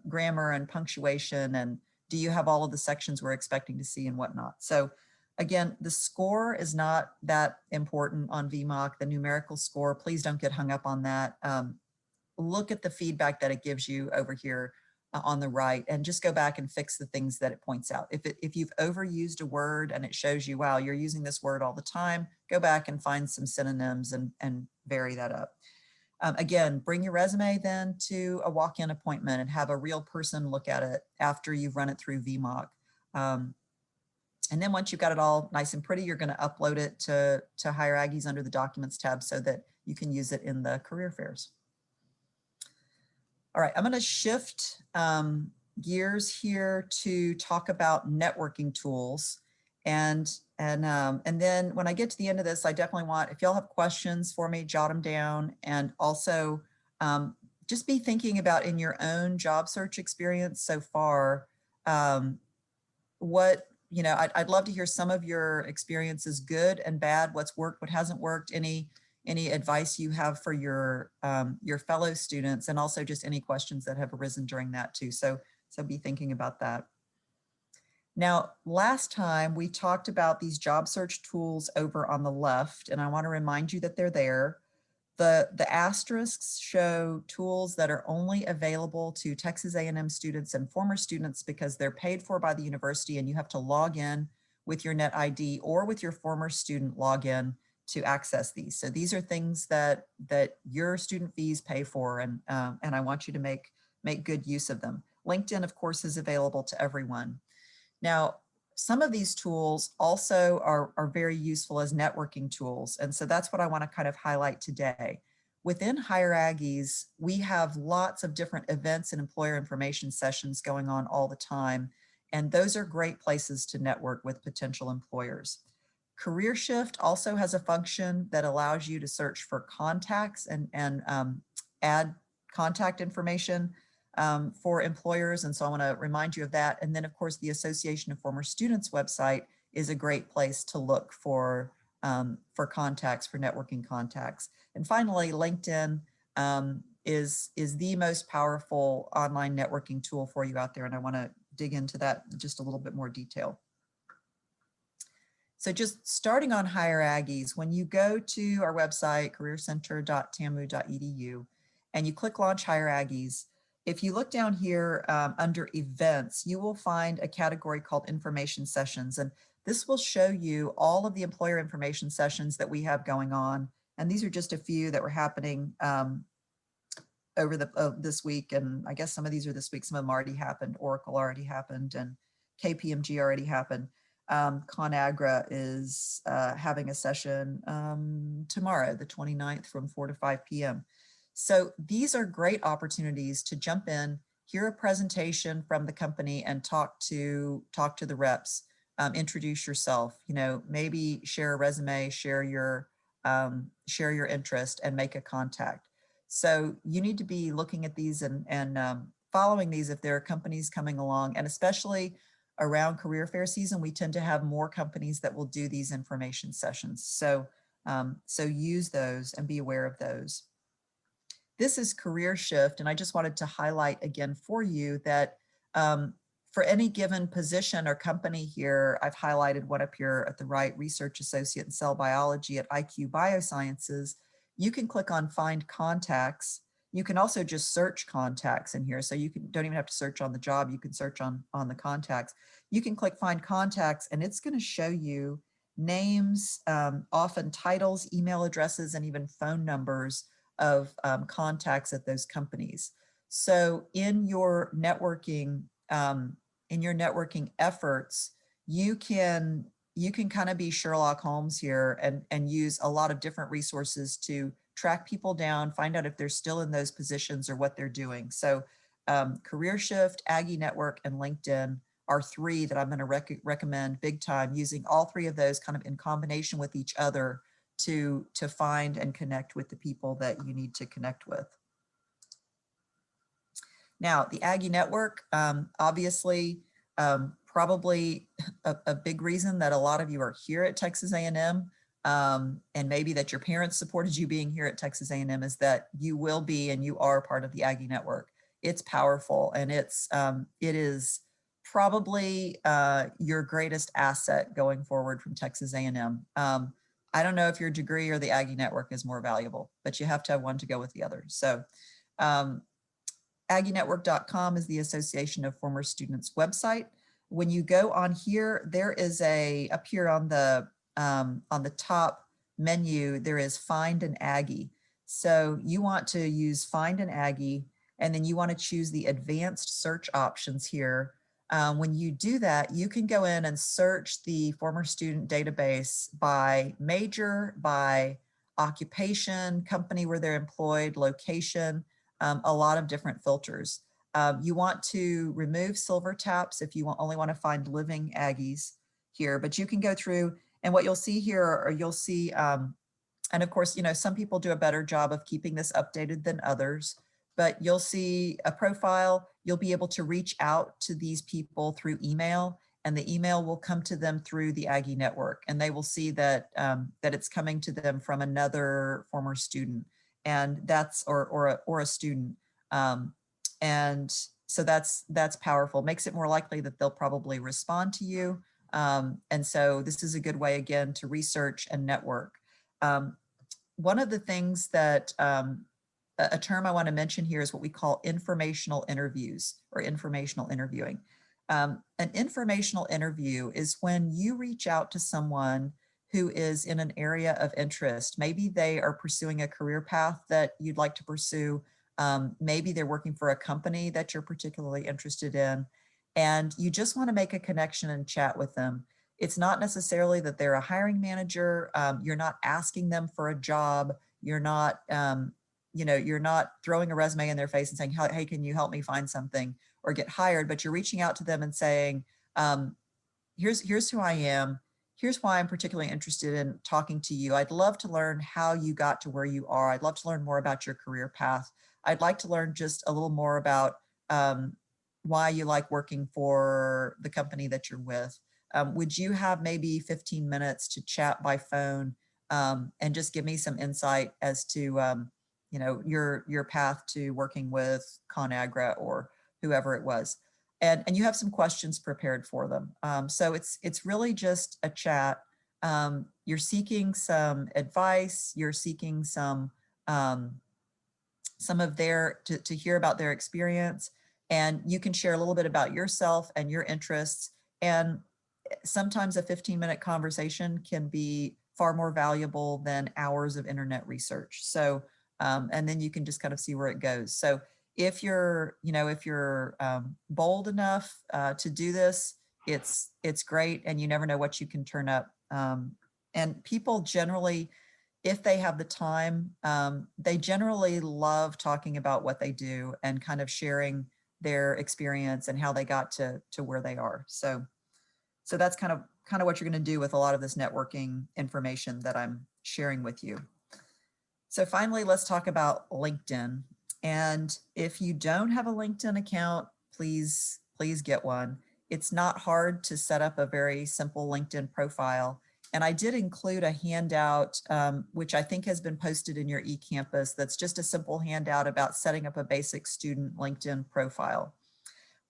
grammar and punctuation, and do you have all of the sections we're expecting to see and whatnot. So again, the score is not that important on VMOC, the numerical score. Please don't get hung up on that. Look at the feedback that it gives you over here on the right, and just go back and fix the things that it points out. If you've overused a word and it shows you, wow, you're using this word all the time, go back and find some synonyms and vary that up. Again, bring your resume then to a walk-in appointment and have a real person look at it after you've run it through VMOC. And then once you've got it all nice and pretty, you're going to upload it to Hire Aggies under the Documents tab so that you can use it in the career fairs. All right, I'm going to shift gears here to talk about networking tools. And then when I get to the end of this, I definitely want, if y'all have questions for me, jot them down. And also just be thinking about, in your own job search experience so far, what, you know, I'd love to hear some of your experiences, good and bad, what's worked, what hasn't worked, any advice you have for your fellow students, and also just any questions that have arisen during that too. So be thinking about that. Now, last time we talked about these job search tools over on the left, and I want to remind you that they're there. The asterisks show tools that are only available to Texas A&M students and former students because they're paid for by the university, and you have to log in with your net ID or with your former student login to access these. So these are things that your student fees pay for, and I want you to make good use of them. LinkedIn, of course, is available to everyone. Now, some of these tools also are very useful as networking tools. And so that's what I want to kind of highlight today. Within Hire Aggies, we have lots of different events and employer information sessions going on all the time. And those are great places to network with potential employers. Career Shift also has a function that allows you to search for contacts and add contact information for employers. And so I want to remind you of that. And then, of course, the Association of Former Students website is a great place to look for contacts, for networking contacts. And finally, LinkedIn is the most powerful online networking tool for you out there. And I want to dig into that in just a little bit more detail. So just starting on Hire Aggies, when you go to our website, careercenter.tamu.edu, and you click Launch Hire Aggies, if you look down here under events, you will find a category called information sessions. And this will show you all of the employer information sessions that we have going on. And these are just a few that were happening over this week. And I guess some of these are this week, some of them already happened. Oracle already happened, and KPMG already happened. ConAgra is having a session tomorrow, the 29th, from 4 to 5 p.m. So these are great opportunities to jump in, hear a presentation from the company, and talk to the reps. Introduce yourself. You know, maybe share a resume, share your interest, and make a contact. So you need to be looking at these and following these if there are companies coming along, and especially around career fair season, we tend to have more companies that will do these information sessions. So use those and be aware of those. This is Career Shift, and I just wanted to highlight again for you that for any given position or company here, I've highlighted one up here at the right, Research Associate in Cell Biology at IQ Biosciences. You can click on Find Contacts. You can also just search contacts in here. So you don't even have to search on the job. You can search on the contacts. You can click Find Contacts, and it's going to show you names, often titles, email addresses, and even phone numbers of contacts at those companies. So in your networking efforts, you can kind of be Sherlock Holmes here and use a lot of different resources to track people down, find out if they're still in those positions or what they're doing. So Career Shift, Aggie Network, and LinkedIn are three that I'm going to recommend big time, using all three of those kind of in combination with each other to find and connect with the people that you need to connect with. Now, the Aggie Network, obviously, probably a big reason that a lot of you are here at Texas A&M, and maybe that your parents supported you being here at Texas A&M, is that you will be and you are part of the Aggie Network. It's powerful, and it is probably your greatest asset going forward from Texas A&M. I don't know if your degree or the Aggie Network is more valuable, but you have to have one to go with the other. So AggieNetwork.com is the Association of Former Students website. When you go on here, there is up here on the top menu, there is Find an Aggie. So you want to use Find an Aggie, and then you want to choose the advanced search options here. When you do that, you can go in and search the former student database by major, by occupation, company where they're employed, location, a lot of different filters. You want to remove silver taps if you only want to find living Aggies here, but you can go through, and what you'll see here, or you'll see, and of course, some people do a better job of keeping this updated than others, but you'll see a profile. You'll be able to reach out to these people through email, and the email will come to them through the Aggie Network, and they will see that that it's coming to them from another former student, and that's or a student, and so that's powerful. Makes it more likely that they'll probably respond to you, and so this is a good way, again, to research and network. One of the things that a term I want to mention here is what we call informational interviews, or informational interviewing. An informational interview is when you reach out to someone who is in an area of interest. Maybe they are pursuing a career path that you'd like to pursue. Maybe they're working for a company that you're particularly interested in, and you just want to make a connection and chat with them. It's not necessarily that they're a hiring manager. You're not asking them for a job. You're not, you're not throwing a resume in their face and saying, hey, can you help me find something or get hired? But you're reaching out to them and saying, here's who I am. Here's why I'm particularly interested in talking to you. I'd love to learn how you got to where you are. I'd love to learn more about your career path. I'd like to learn just a little more about why you like working for the company that you're with. Would you have maybe 15 minutes to chat by phone and just give me some insight as to your path to working with ConAgra or whoever it was, and you have some questions prepared for them. So it's really just a chat. You're seeking some advice. You're seeking some of their to hear about their experience, and you can share a little bit about yourself and your interests. And sometimes a 15-minute conversation can be far more valuable than hours of internet research. So, and then you can just kind of see where it goes. So if you're bold enough to do this, it's great, and you never know what you can turn up. And people generally, if they have the time, they generally love talking about what they do and kind of sharing their experience and how they got to where they are. So that's kind of what you're going to do with a lot of this networking information that I'm sharing with you. So finally, let's talk about LinkedIn. And if you don't have a LinkedIn account, please get one. It's not hard to set up a very simple LinkedIn profile. And I did include a handout, which I think has been posted in your eCampus. That's just a simple handout about setting up a basic student LinkedIn profile.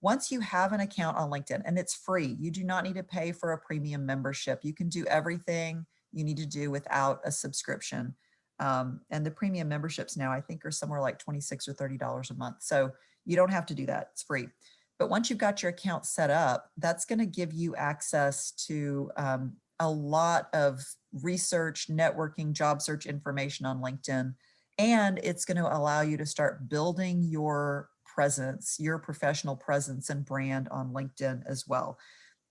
Once you have an account on LinkedIn, and it's free, you do not need to pay for a premium membership. You can do everything you need to do without a subscription. And the premium memberships now, I think, are somewhere like $26 or $30 a month. So you don't have to do that, it's free. But once you've got your account set up, that's gonna give you access to a lot of research, networking, job search information on LinkedIn. And it's gonna allow you to start building your presence, your professional presence and brand on LinkedIn as well.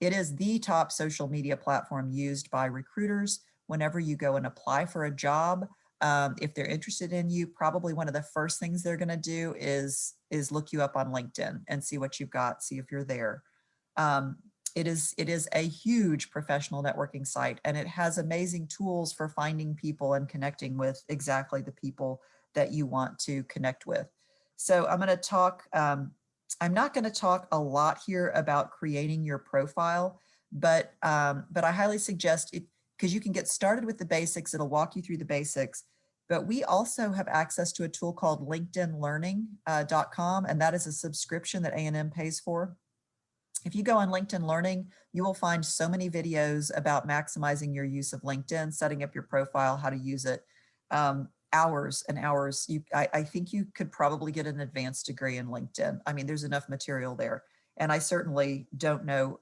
It is the top social media platform used by recruiters whenever you go and apply for a job. If they're interested in you, probably one of the first things they're going to do is look you up on LinkedIn and see what you've got, see if you're there. It is a huge professional networking site, and it has amazing tools for finding people and connecting with exactly the people that you want to connect with. So I'm going to talk, I'm not going to talk a lot here about creating your profile, but I highly suggest it, because you can get started with the basics. It'll walk you through the basics. But we also have access to a tool called LinkedInlearning.com, and that is a subscription that A&M pays for. If you go on LinkedIn Learning, you will find so many videos about maximizing your use of LinkedIn, setting up your profile, how to use it. Hours and hours. I think you could probably get an advanced degree in LinkedIn. I mean, there's enough material there. And I certainly don't know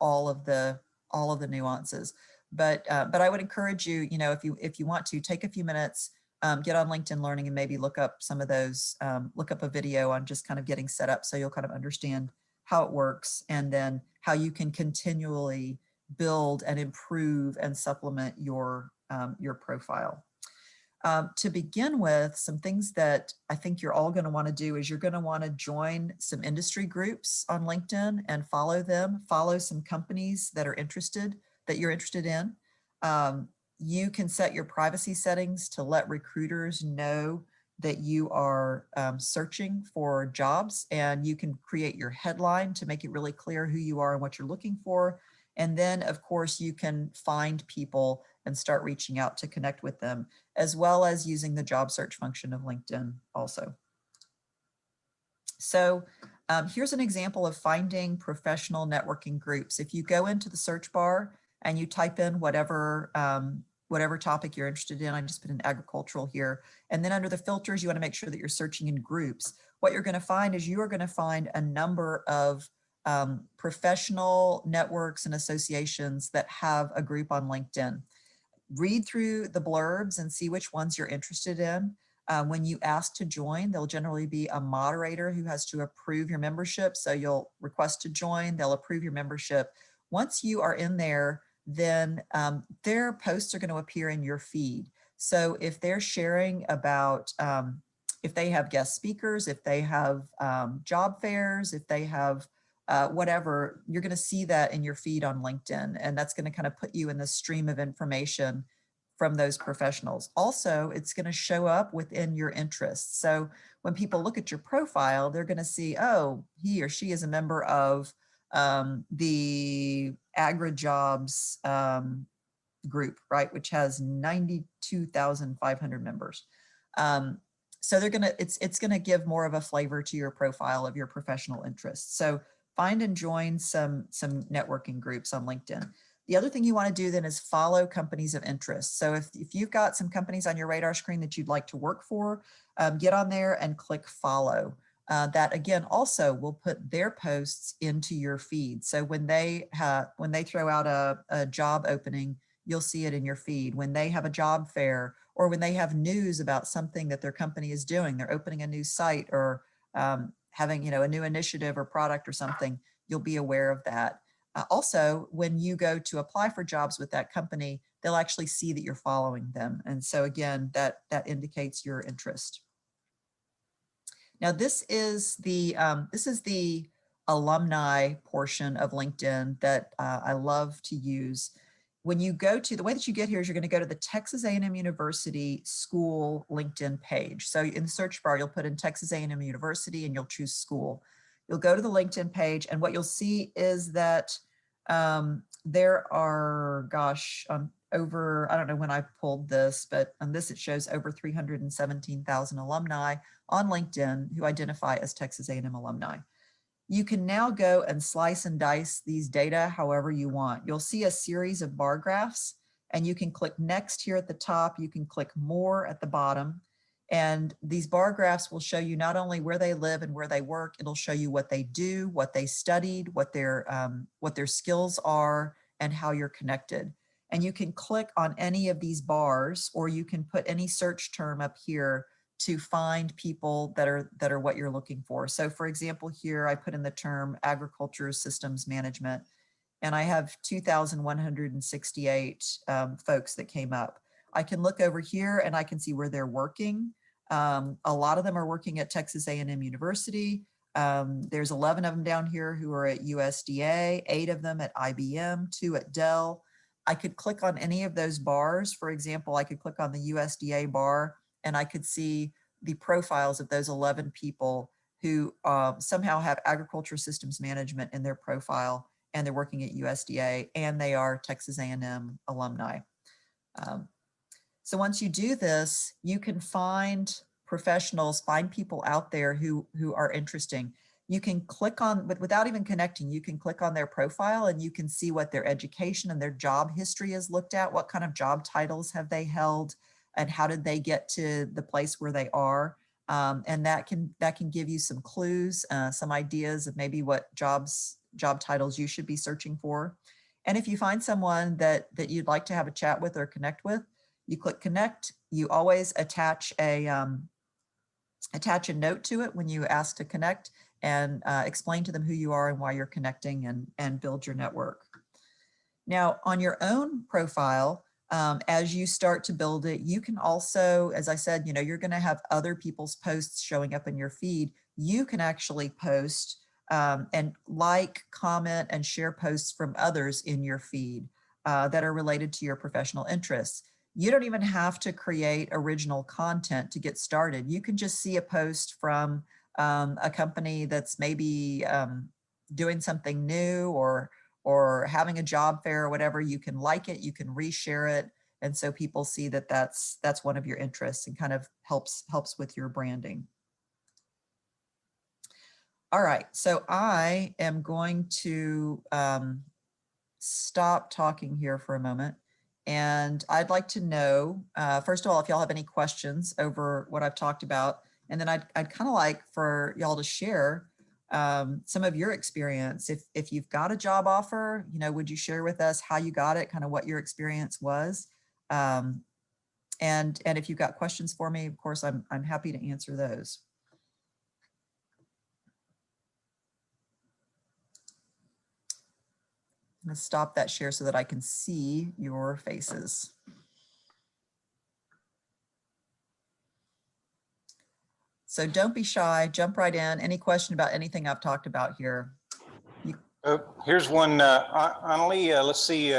all of the nuances. But I would encourage you, if you want to take a few minutes, get on LinkedIn Learning and maybe look up some of those, look up a video on just kind of getting set up so you'll kind of understand how it works, and then how you can continually build and improve and supplement your profile. To begin with, some things that I think you're all going to want to do is you're going to want to join some industry groups on LinkedIn and follow them, follow some companies that you're interested in. You can set your privacy settings to let recruiters know that you are searching for jobs, and you can create your headline to make it really clear who you are and what you're looking for. And then of course you can find people and start reaching out to connect with them, as well as using the job search function of LinkedIn also. So here's an example of finding professional networking groups. If you go into the search bar and you type in whatever topic you're interested in, I just put in agricultural here. And then under the filters, you want to make sure that you're searching in groups. What you're going to find is you are going to find a number of professional networks and associations that have a group on LinkedIn. Read through the blurbs and see which ones you're interested in. When you ask to join, there'll generally be a moderator who has to approve your membership. So you'll request to join, they'll approve your membership. Once you are in there, then their posts are going to appear in your feed. So if they're sharing about, if they have guest speakers, if they have job fairs, if they have whatever, you're going to see that in your feed on LinkedIn. And that's going to kind of put you in the stream of information from those professionals. Also, it's going to show up within your interests. So when people look at your profile, they're going to see, oh, he or she is a member of the AgriJobs group, right, which has 92,500 members. So they're gonna, it's gonna give more of a flavor to your profile of your professional interests. So find and join some networking groups on LinkedIn. The other thing you want to do then is follow companies of interest. So if you've got some companies on your radar screen that you'd like to work for, get on there and click follow. That again also will put their posts into your feed. So when they throw out a job opening, you'll see it in your feed. When they have a job fair, or when they have news about something that their company is doing, they're opening a new site, or having a new initiative or product or something, you'll be aware of that. Also, when you go to apply for jobs with that company, they'll actually see that you're following them. And so again, that indicates your interest. Now, this is the alumni portion of LinkedIn that I love to use. When you go to, the way that you get here is you're going to go to the Texas A&M University school LinkedIn page. So in the search bar, you'll put in Texas A&M University and you'll choose school. You'll go to the LinkedIn page, and what you'll see is that there are, gosh, over, I don't know when I pulled this, but on this it shows over 317,000 alumni on LinkedIn who identify as Texas A&M alumni. You can now go and slice and dice these data however you want. You'll see a series of bar graphs, and you can click next here at the top. You can click more at the bottom. And these bar graphs will show you not only where they live and where they work, it'll show you what they do, what they studied, what their skills are, and how you're connected. And you can click on any of these bars, or you can put any search term up here to find people that are what you're looking for. So for example, here I put in the term agriculture systems management, and I have 2,168 folks that came up. I can look over here and I can see where they're working. A lot of them are working at Texas A&M University. There's 11 of them down here who are at USDA, 8 of them at IBM, 2 at Dell. I could click on any of those bars. For example, I could click on the USDA bar and I could see the profiles of those 11 people who somehow have agriculture systems management in their profile, and they're working at USDA, and they are Texas A&M alumni. So once you do this, you can find professionals, find people out there who are interesting. You can click on, but without even connecting, you can click on their profile and you can see what their education and their job history is looked at. What kind of job titles have they held, and how did they get to the place where they are? And that can give you some clues, some ideas of maybe what job titles you should be searching for. And if you find someone that you'd like to have a chat with or connect with, you click connect. You always attach a note to it when you ask to connect, and explain to them who you are and why you're connecting, and build your network. Now, on your own profile, as you start to build it, you can also, as I said, you're going to have other people's posts showing up in your feed. You can actually post and like, comment, and share posts from others in your feed that are related to your professional interests. You don't even have to create original content to get started. You can just see a post from a company that's maybe doing something new, or having a job fair or whatever. You can like it, you can reshare it. And so people see that that's one of your interests, and kind of helps with your branding. All right, so I am going to stop talking here for a moment. And I'd like to know, first of all, if y'all have any questions over what I've talked about. And then I'd kind of like for y'all to share some of your experience. If you've got a job offer, would you share with us how you got it, kind of what your experience was? And if you've got questions for me, of course, I'm happy to answer those. I'm going to stop that share so that I can see your faces. So don't be shy, jump right in. Any question about anything I've talked about here? Here's one, Annalie, let's see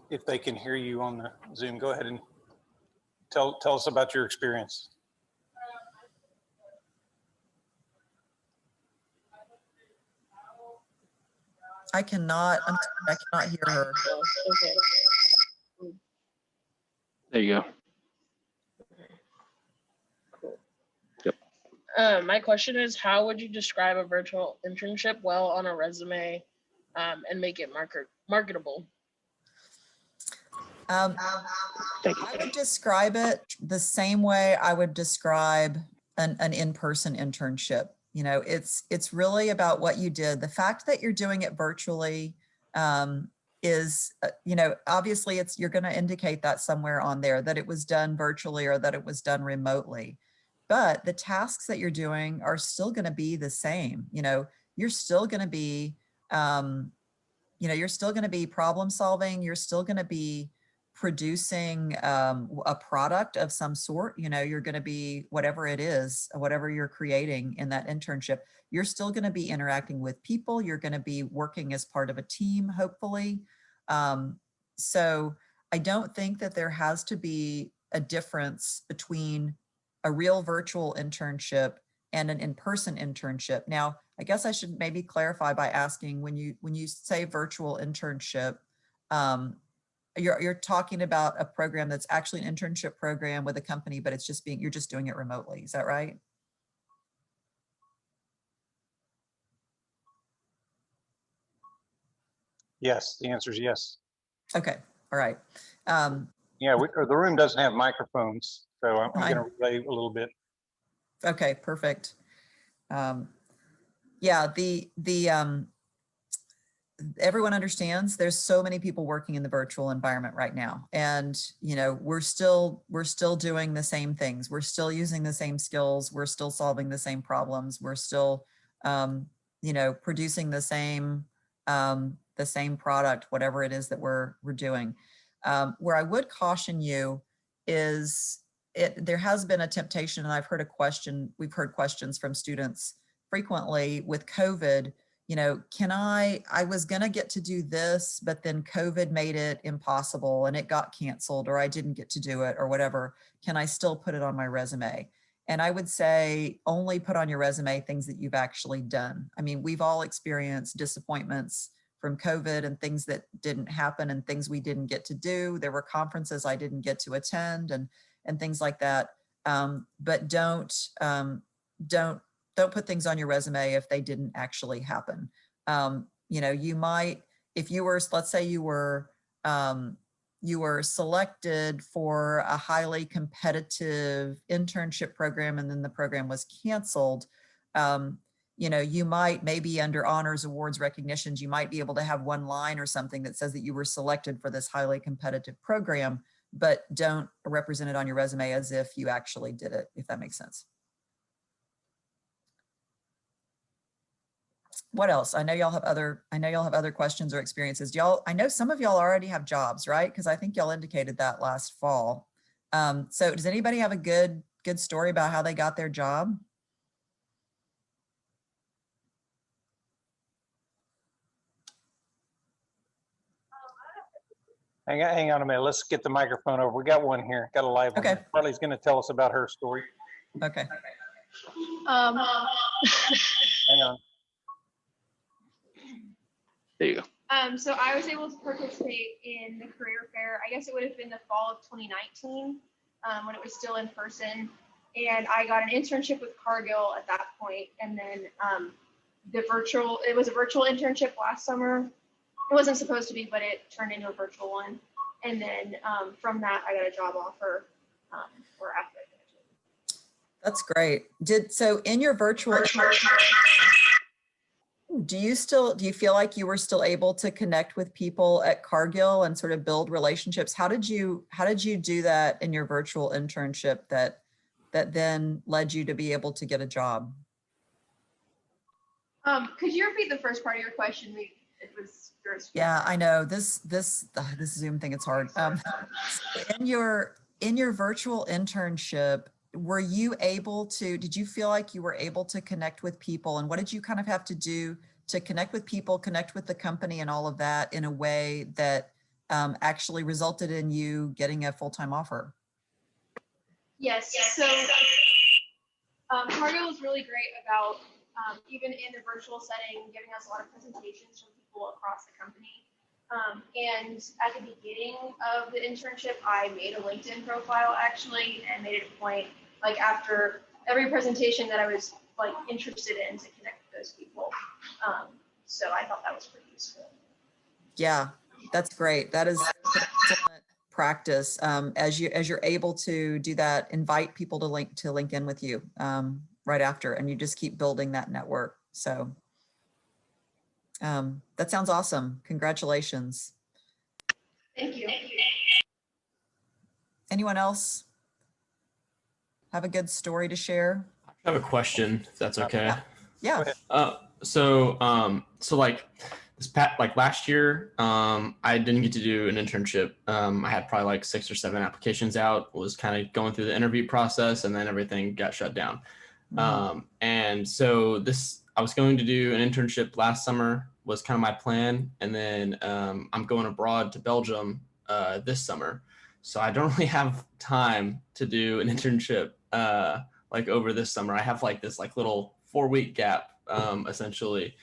if they can hear you on the Zoom. Go ahead and tell us about your experience. I cannot hear her. Okay. There you go. Cool. My question is, how would you describe a virtual internship well on a resume, and make it marketable? Thank you. I would describe it the same way I would describe an in-person internship. It's really about what you did. The fact that you're doing it virtually is, obviously you're going to indicate that somewhere on there, that it was done virtually or that it was done remotely. But the tasks that you're doing are still going to be the same. You're still going to be, you're still going to be problem solving. You're still going to be producing a product of some sort. You're going to be, whatever it is, whatever you're creating in that internship, you're still going to be interacting with people. You're going to be working as part of a team, hopefully. So I don't think that there has to be a difference between a real virtual internship and an in-person internship. Now, I guess I should maybe clarify by asking, when you say virtual internship, you're talking about a program that's actually an internship program with a company, but you're just doing it remotely. Is that right? Yes, the answer is yes. Okay, all right. Yeah, the room doesn't have microphones, so I'm going to relay a little bit. Okay, perfect. Yeah, everyone understands there's so many people working in the virtual environment right now. And, we're still doing the same things. We're still using the same skills. We're still solving the same problems. We're still, producing the same product, whatever it is that we're doing. Where I would caution you is there has been a temptation, and I've heard we've heard questions from students frequently with COVID, you know, I was going to get to do this, but then COVID made it impossible and it got canceled, or I didn't get to do it or whatever. Can I still put it on my resume? And I would say only put on your resume things that you've actually done. I mean, we've all experienced disappointments from COVID and things that didn't happen and things we didn't get to do. There were conferences I didn't get to attend and things like that. But don't put things on your resume if they didn't actually happen. You know, you might, if you were, let's say you were selected for a highly competitive internship program and then the program was canceled. You know, you might maybe under honors, awards, recognitions, you might be able to have one line or something that says that you were selected for this highly competitive program, but don't represent it on your resume as if you actually did it, if that makes sense. What else? I know y'all have other questions or experiences. I know some of y'all already have jobs, right? Because I think y'all indicated that last fall. So does anybody have a good story about how they got their job? Hang on a minute. Let's get the microphone over. We got one here. Got a live one. Okay. Harley's going to tell us about her story. Okay. Hang on. There you go. So I was able to participate in the career fair. I guess it would have been the fall of 2019 when it was still in person. And I got an internship with Cargill at that point. And then it was a virtual internship last summer. It wasn't supposed to be, but it turned into a virtual one. And then from that, I got a job offer for after I graduated. That's great. So in your virtual, do you feel like you were still able to connect with people at Cargill and sort of build relationships? How did you do that in your virtual internship that then led you to be able to get a job? Could you repeat the first part of your question? It was yours. Yeah, I know this Zoom thing, it's hard. In your virtual internship, did you feel like you were able to connect with people, and what did you kind of have to do to connect with people, connect with the company and all of that in a way that actually resulted in you getting a full-time offer? Yes, so Cargill was really great about even in the virtual setting, giving us a lot of presentations from people across the company. And at the beginning of the internship, I made a LinkedIn profile actually, and made it a point, like after every presentation, that I was like interested in to connect with those people. So I thought that was pretty useful. Yeah, that's great. That is excellent practice. As you're able to do that, invite people to link in with you right after, and you just keep building that network. So that sounds awesome. Congratulations. Thank you. Anyone else have a good story to share? I have a question, if that's okay. Yeah. So like last year, I didn't get to do an internship. I had probably like 6 or 7 applications out, was kind of going through the interview process, and then everything got shut down. Mm-hmm. And so I was going to do an internship last summer, was kind of my plan. And then I'm going abroad to Belgium this summer. So I don't really have time to do an internship like over this summer. I have like this like little 4-week gap essentially.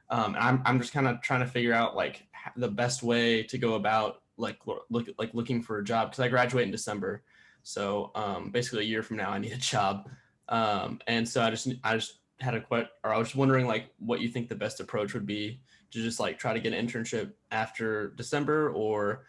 And I'm just kind of trying to figure out like the best way to go about looking for a job, because I graduate in December. So basically a year from now I need a job. And so I just had I was wondering like what you think the best approach would be to just like try to get an internship after December, or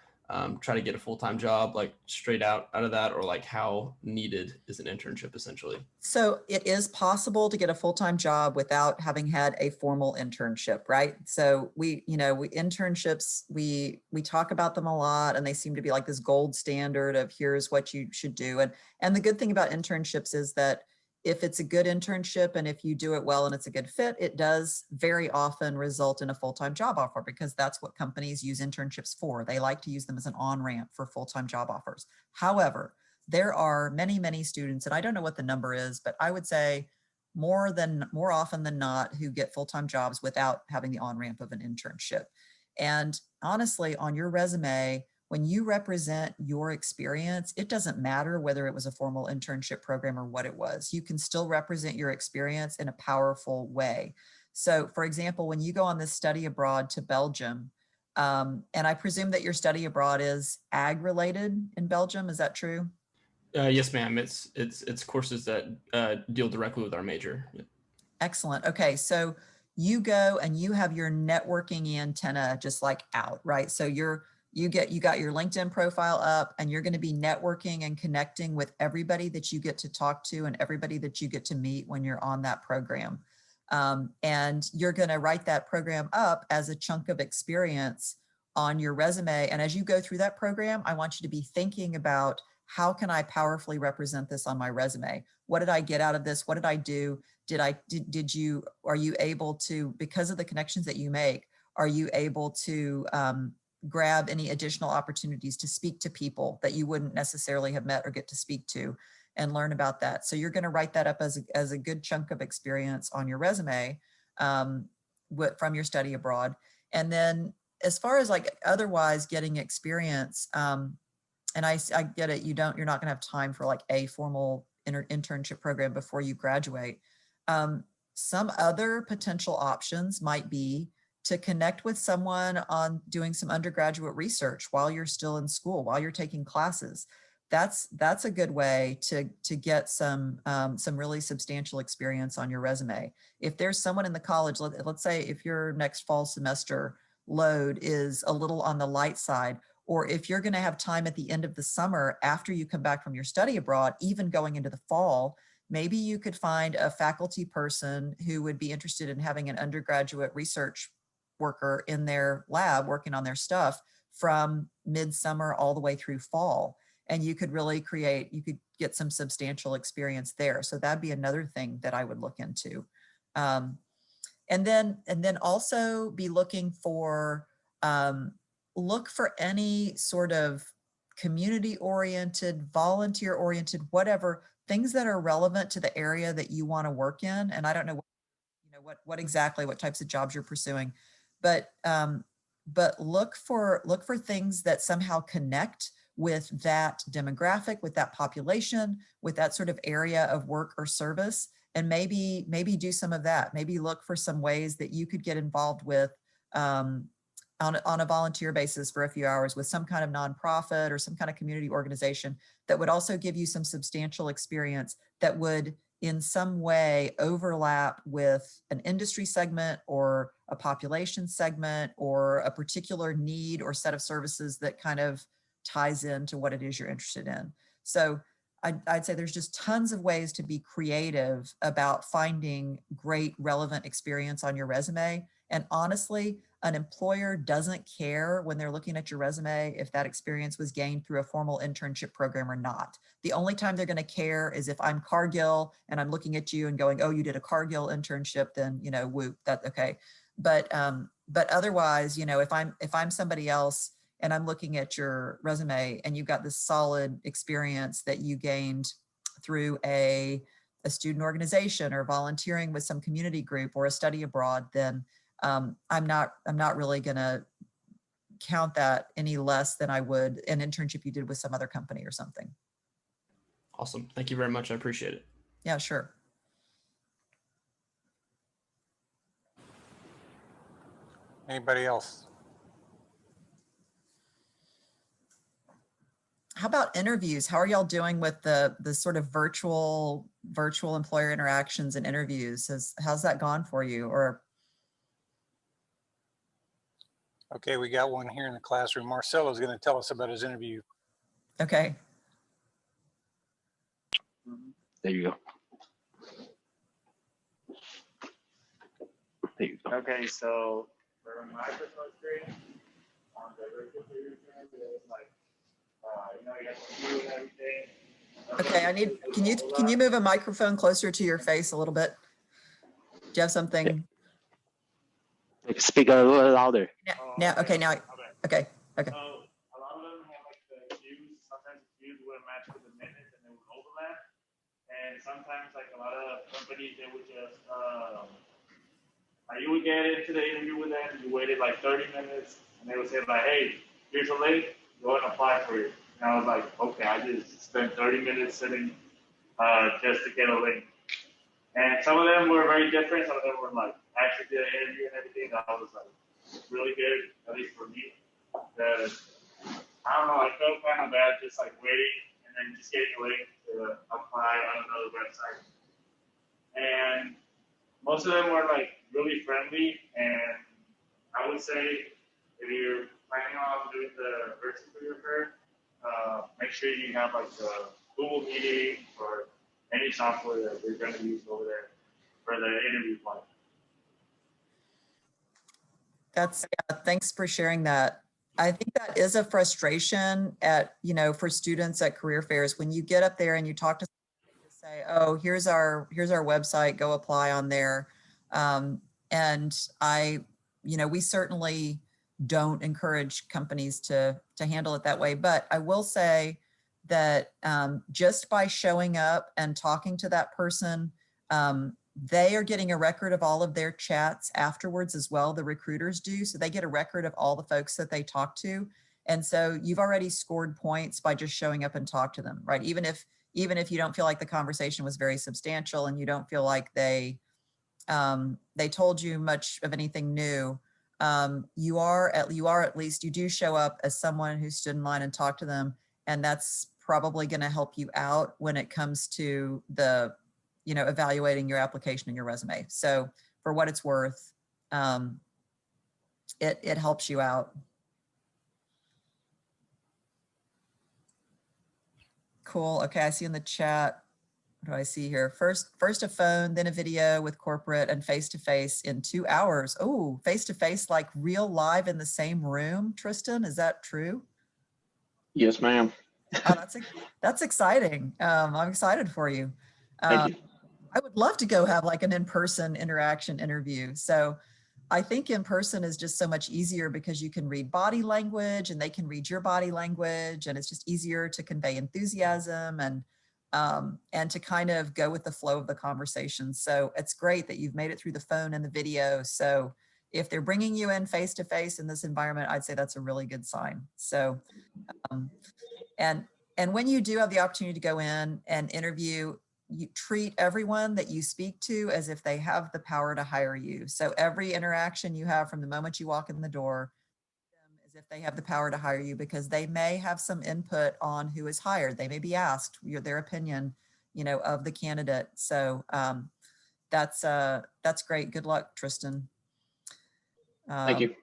try to get a full-time job like straight out of that, or like how needed is an internship essentially? So it is possible to get a full-time job without having had a formal internship, right? So internships, we talk about them a lot, and they seem to be like this gold standard of here's what you should do. And the good thing about internships is that if it's a good internship and if you do it well and it's a good fit, it does very often result in a full-time job offer, because that's what companies use internships for. They like to use them as an on-ramp for full-time job offers. However, there are many, many students, and I don't know what the number is, but I would say more often than not who get full-time jobs without having the on-ramp of an internship. And honestly, on your resume, when you represent your experience, it doesn't matter whether it was a formal internship program or what it was. You can still represent your experience in a powerful way. So for example, when you go on this study abroad to Belgium, and I presume that your study abroad is ag related in Belgium, is that true? Yes, ma'am. It's courses that deal directly with our major. Excellent. Okay, so you go and you have your networking antenna just like out, right? So you got your LinkedIn profile up, and you're going to be networking and connecting with everybody that you get to talk to and everybody that you get to meet when you're on that program. And you're going to write that program up as a chunk of experience on your resume. And as you go through that program, I want you to be thinking about, how can I powerfully represent this on my resume? What did I get out of this? What did I do? Are you able to, because of the connections that you make, are you able to grab any additional opportunities to speak to people that you wouldn't necessarily have met or get to speak to and learn about that? So you're going to write that up as a good chunk of experience on your resume from your study abroad. And then as far as like otherwise getting experience, and I get it, you're not going to have time for like a formal internship program before you graduate. Some other potential options might be to connect with someone on doing some undergraduate research while you're still in school, while you're taking classes. That's a good way to get some really substantial experience on your resume. If there's someone in the college, let's say if your next fall semester load is a little on the light side, or if you're going to have time at the end of the summer after you come back from your study abroad, even going into the fall, maybe you could find a faculty person who would be interested in having an undergraduate research worker in their lab working on their stuff from midsummer all the way through fall. And you could really you could get some substantial experience there. So that'd be another thing that I would look into. And then also be looking for, look for any sort of community-oriented, volunteer-oriented, whatever, things that are relevant to the area that you want to work in. And I don't know what exactly, what types of jobs you're pursuing, but look for things that somehow connect with that demographic, with that population, with that sort of area of work or service, and maybe do some of that. Maybe look for some ways that you could get involved with on a volunteer basis for a few hours with some kind of nonprofit or some kind of community organization that would also give you some substantial experience that would in some way overlap with an industry segment or a population segment or a particular need or set of services that kind of ties into what it is you're interested in. So I'd say there's just tons of ways to be creative about finding great relevant experience on your resume. And honestly, an employer doesn't care when they're looking at your resume if that experience was gained through a formal internship program or not. The only time they're going to care is if I'm Cargill and I'm looking at you and going, oh, you did a Cargill internship, then, whoop, that's okay. But otherwise, if I'm somebody else and I'm looking at your resume and you've got this solid experience that you gained through a student organization or volunteering with some community group or a study abroad, then I'm not really going to count that any less than I would an internship you did with some other company or something. Awesome. Thank you very much. I appreciate it. Yeah, sure. Anybody else? How about interviews? How are y'all doing with the sort of virtual employer interactions and interviews? How's that gone for you? Or Okay, we got one here in the classroom. Marcelo's going to tell us about his interview. okay. There you go. There you go. Okay, so for my personal experience on the virtual computer it was like, you have to do everything. Okay, can you move a microphone closer to your face a little bit? Do you have something? Speak a little louder. Now, okay, now, okay. So a lot of them have like the queues, sometimes queues wouldn't match with the minutes and they would overlap. And sometimes like a lot of companies, they would just, like you would get into the interview with them, you waited like 30 minutes, and they would say like, hey, here's a link, go and apply for it. And I was like, okay, I just spent 30 minutes sitting just to get a link. And some of them were very different. Some of them were like actually did an interview and everything. That was like really good, at least for me. Because I don't know, I felt kind of bad just like waiting and then just getting a link to apply on another website. And most of them were like really friendly, and I would say if you're planning on doing the virtual career fair, make sure you have like the Google Meeting or any software that you're going to use over there for the interview part. Thanks for sharing that. I think that is a frustration for students at career fairs when you get up there and you talk to someone, they just say, oh, here's our website, go apply on there. And we certainly don't encourage companies to handle it that way. But I will say that just by showing up and talking to that person, they are getting a record of all of their chats afterwards as well. The recruiters do. So they get a record of all the folks that they talk to. And so you've already scored points by just showing up and talk to them, right? Even if you don't feel like the conversation was very substantial and you don't feel like they told you much of anything new, you do show up as someone who stood in line and talked to them. And that's probably going to help you out when it comes to the evaluating your application and your resume. So for what it's worth, it helps you out. Cool. Okay, I see in the chat. What do I see here? First a phone, then a video with corporate and face-to-face in 2 hours. Oh, face-to-face, like real live in the same room, Tristan, is that true? Yes, ma'am. Oh, that's exciting. I'm excited for you. Thank you. I would love to go have like an in-person interaction interview. So I think in person is just so much easier because you can read body language and they can read your body language, and it's just easier to convey enthusiasm and to kind of go with the flow of the conversation. So it's great that you've made it through the phone and the video. So if they're bringing you in face-to-face in this environment, I'd say that's a really good sign. So, and when you do have the opportunity to go in and interview, you treat everyone that you speak to as if they have the power to hire you. So every interaction you have from the moment you walk in the door, as if they have the power to hire you, because they may have some input on who is hired. They may be asked their opinion, of the candidate. So that's great. Good luck, Tristan. Thank you.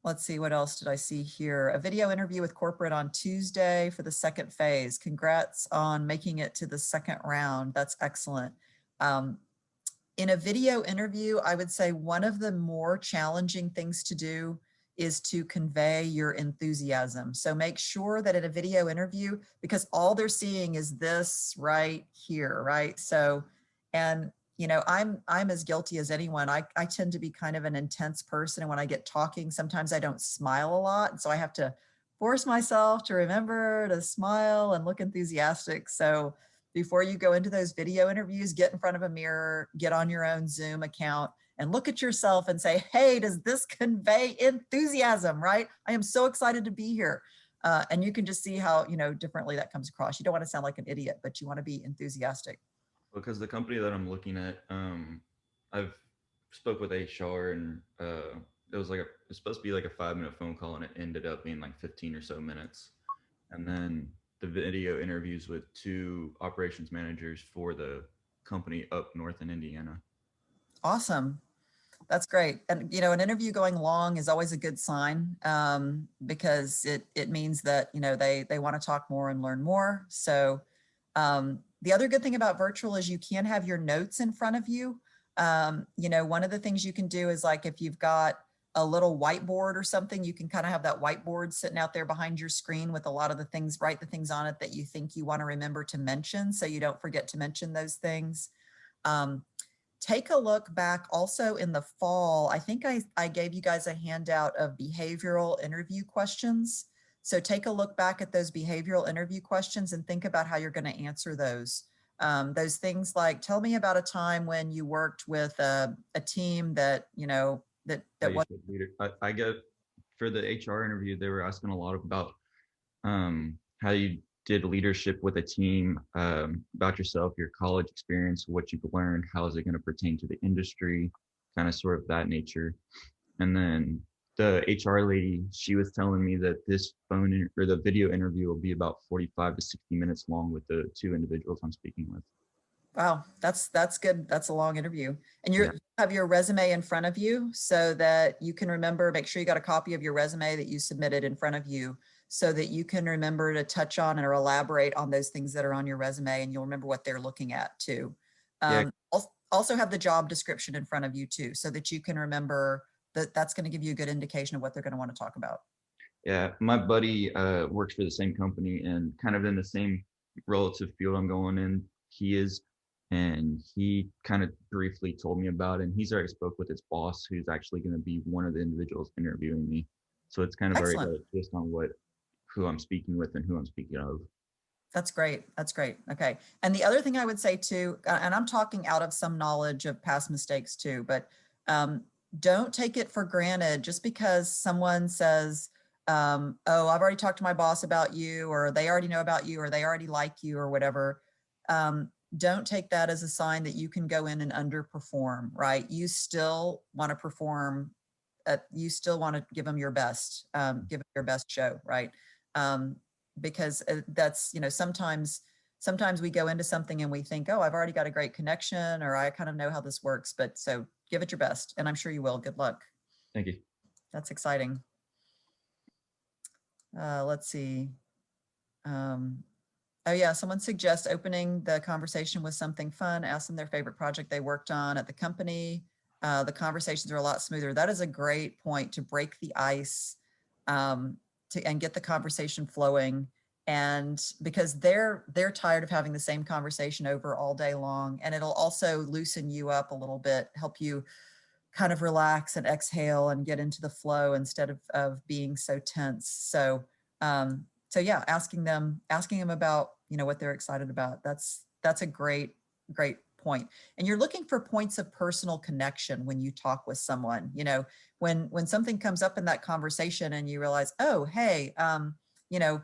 Let's see, what else did I see here? A video interview with corporate on Tuesday for the second phase. Congrats on making it to the second round. That's excellent. In a video interview, I would say one of the more challenging things to do is to convey your enthusiasm. So make sure that in a video interview, because all they're seeing is this right here, right? So, and I'm as guilty as anyone. I tend to be kind of an intense person. And when I get talking, sometimes I don't smile a lot. And so I have to force myself to remember to smile and look enthusiastic. So before you go into those video interviews, get in front of a mirror, get on your own Zoom account and look at yourself and say, hey, does this convey enthusiasm, right? I am so excited to be here. And you can just see how, differently that comes across. You don't want to sound like an idiot, but you want to be enthusiastic. Because the company that I'm looking at, I've spoke with HR and it was supposed to be like a 5-minute phone call and it ended up being like 15 or so minutes. And then the video interviews with 2 operations managers for the company up north in Indiana. Awesome. That's great. And, an interview going long is always a good sign because it means that, they want to talk more and learn more. So the other good thing about virtual is you can have your notes in front of you. One of the things you can do is like if you've got a little whiteboard or something, you can kind of have that whiteboard sitting out there behind your screen with a lot of the things, write the things on it that you think you want to remember to mention so you don't forget to mention those things. Take a look back also in the fall. I think I gave you guys a handout of behavioral interview questions. So take a look back at those behavioral interview questions and think about how you're going to answer those. Those things like, tell me about a time when you worked with a team that, you know, that was I get for the HR interview, they were asking a lot about how you did leadership with a team, about yourself, your college experience, what you've learned, how is it going to pertain to the industry, kind of sort of that nature. And then the HR lady, she was telling me that this or the video interview will be about 45 to 60 minutes long with the two individuals I'm speaking with. Wow, that's good. That's a long interview. And you Yeah. have your resume in front of you so that you can remember, make sure you got a copy of your resume that you submitted in front of you so that you can remember to touch on or elaborate on those things that are on your resume, and you'll remember what they're looking at too. Yeah. Also have the job description in front of you too, so that you can remember that that's going to give you a good indication of what they're going to want to talk about. Yeah, my buddy works for the same company and kind of in the same relative field I'm going in. He is, and he kind of briefly told me about it. And he's already spoke with his boss, who's actually going to be one of the individuals interviewing me. So it's kind of already got a twist on who I'm speaking with and who I'm speaking of. That's great. That's great. Okay. And the other thing I would say too, and I'm talking out of some knowledge of past mistakes too, but don't take it for granted just because someone says, oh, I've already talked to my boss about you, or they already know about you, or they already like you, or whatever. Don't take that as a sign that you can go in and underperform, right? You still want to perform. You still want to give them your best, give them your best show, right? Because that's, you know, sometimes we go into something and we think, oh, I've already got a great connection, or I kind of know how this works, but so give it your best, and I'm sure you will. Good luck. Thank you. That's exciting. Let's see. Oh yeah, someone suggests opening the conversation with something fun, ask them their favorite project they worked on at the company. The conversations are a lot smoother. That is a great point to break the ice and get the conversation flowing. And because they're tired of having the same conversation over all day long, and it'll also loosen you up a little bit, help you kind of relax and exhale and get into the flow instead of being so tense. So so yeah, asking them about, you know, what they're excited about. That's a great point. And you're looking for points of personal connection when you talk with someone. You know, when something comes up in that conversation and you realize, oh, hey, you know,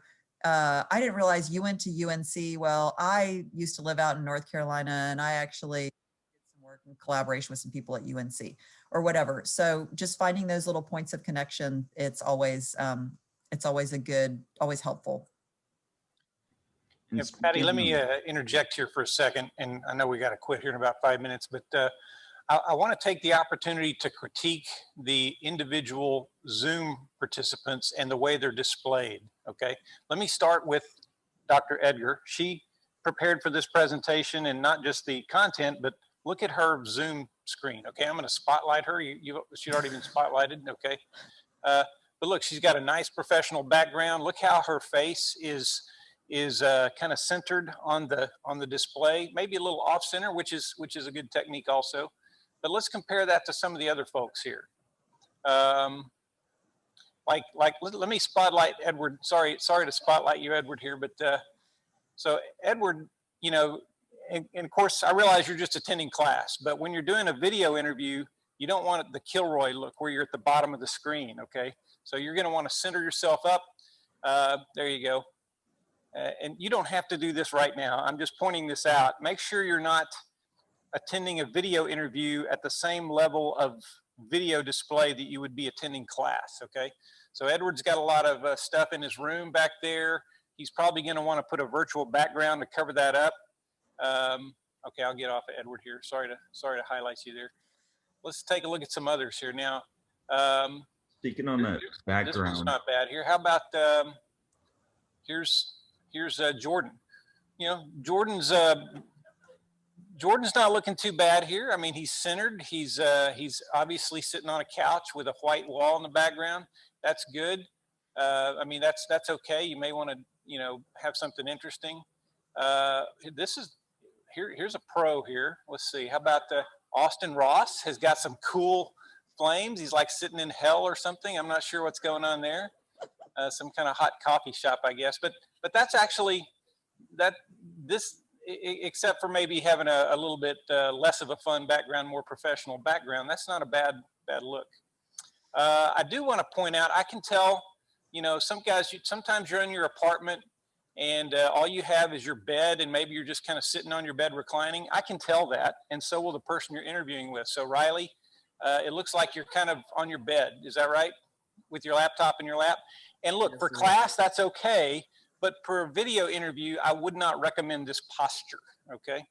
I didn't realize you went to UNC. Well, I used to live out in North Carolina, and I actually did some work in collaboration with some people at UNC or whatever. So just finding those little points of connection, it's always always helpful. Yeah, Patti, let me interject here for a second. And I know we got to quit here in about 5 minutes, but I want to take the opportunity to critique the individual Zoom participants and the way they're displayed. Okay, let me start with Dr. Edgar. She prepared for this presentation, and not just the content, but look at her Zoom screen. Okay, I'm going to spotlight her. She'd already been spotlighted. Okay, but look, she's got a nice professional background. Look how her face is kind of centered on the display, maybe a little off center, which is a good technique also. But let's compare that to some of the other folks here. Let me spotlight Edward. Sorry to spotlight you, Edward, here, but so Edward, you know, and of course I realize you're just attending class, but when you're doing a video interview, you don't want the Kilroy look where you're at the bottom of the screen. Okay, so you're going to want to center yourself up. There you go. And you don't have to do this right now. I'm just pointing this out. Make sure you're not attending a video interview at the same level of video display that you would be attending class, okay? So Edward's got a lot of stuff in his room back there. He's probably gonna wanna put a virtual background to cover that up. Okay, I'll get off of Edward here. Sorry to highlight you there. Let's take a look at some others here now. Speaking on that background. This one's not bad here. How about, here's Jordan. You know, Jordan's not looking too bad here. I mean, he's centered. He's obviously sitting on a couch with a white wall in the background. That's good. I mean, that's okay. You may want to, you know, have something interesting. Here's a pro here. Let's see. How about Austin Ross has got some cool flames. He's like sitting in hell or something. I'm not sure what's going on there. some kind of hot coffee shop, I guess. But that's actually except for maybe having a little bit less of a fun background, more professional background. That's not a bad look. I do want to point out, I can tell, you know, some guys, sometimes you're in your apartment and all you have is your bed, and maybe you're just kind of sitting on your bed reclining. I can tell that, and so will the person you're interviewing with. So Riley, it looks like you're kind of on your bed. Is that right? With your laptop in your lap? And look, for class, that's okay, but for a video interview, I would not recommend this posture, okay?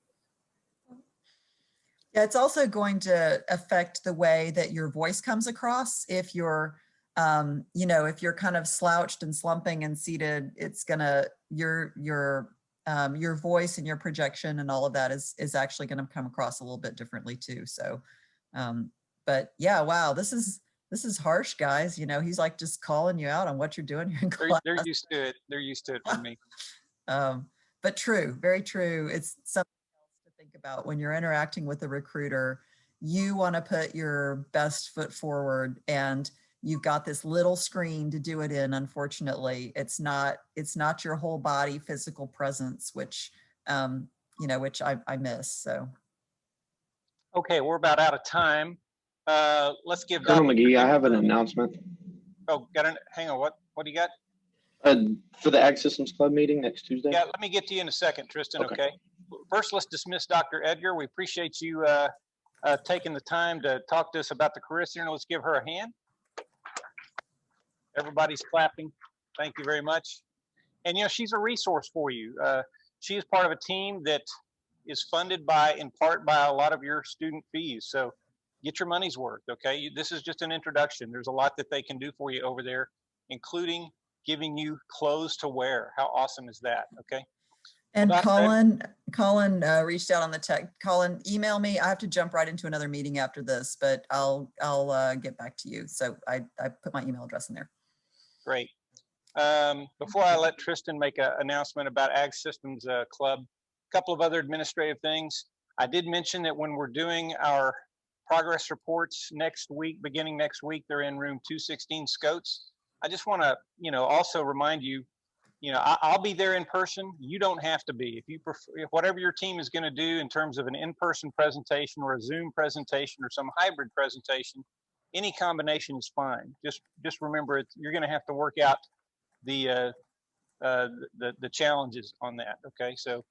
Yeah, it's also going to affect the way that your voice comes across. If you're, you know, if you're kind of slouched and slumping and seated, it's gonna, your voice and your projection and all of that is actually gonna come across a little bit differently too. So, but yeah, wow, this is harsh, guys. You know, he's like just calling you out on what you're doing here in class. They're used to it. They're used to it from me. But true, very true. It's something else to think about when you're interacting with a recruiter. You want to put your best foot forward, and you've got this little screen to do it in. Unfortunately, it's not your whole body physical presence, which you know, which I miss. So Okay, we're about out of time. Let's give Colonel Dr. McGee, I have an announcement. Oh, hang on. What do you got? For the Ag Systems Club meeting next Tuesday. Yeah, let me get to you in a second, Tristan. Okay. First, let's dismiss Dr. Edgar. We appreciate you taking the time to talk to us about the career center. Let's give her a hand. Everybody's clapping. Thank you very much. And you know, she's a resource for you. She is part of a team that is funded in part by a lot of your student fees. So get your money's worth. Okay. This is just an introduction. There's a lot that they can do for you over there, including giving you clothes to wear. How awesome is that? Okay. And well, Colin reached out on the tech. Colin, email me. I have to jump right into another meeting after this, but I'll get back to you. So I put my email address in there. Great. Before I let Tristan make an announcement about Ag Systems Club, a couple of other administrative things. I did mention that when we're doing our progress reports next week, beginning next week, they're in room 216 Scotes. I just want to, you know, also remind you, you know, I'll be there in person. You don't have to be. If you prefer, whatever your team is going to do in terms of an in-person presentation or a Zoom presentation or some hybrid presentation, any combination is fine. Just remember, you're going to have to work out the challenges on that. Okay, so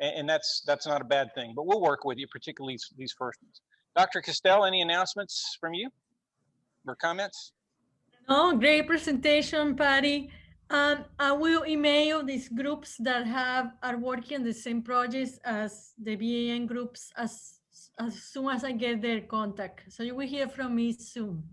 and that's not a bad thing, but we'll work with you, particularly these first ones. Dr. Castell, any announcements from you or comments? No, great presentation, Patty. I will email these groups that are working on the same projects as the BAN groups as soon as I get their contact. So you will hear from me soon.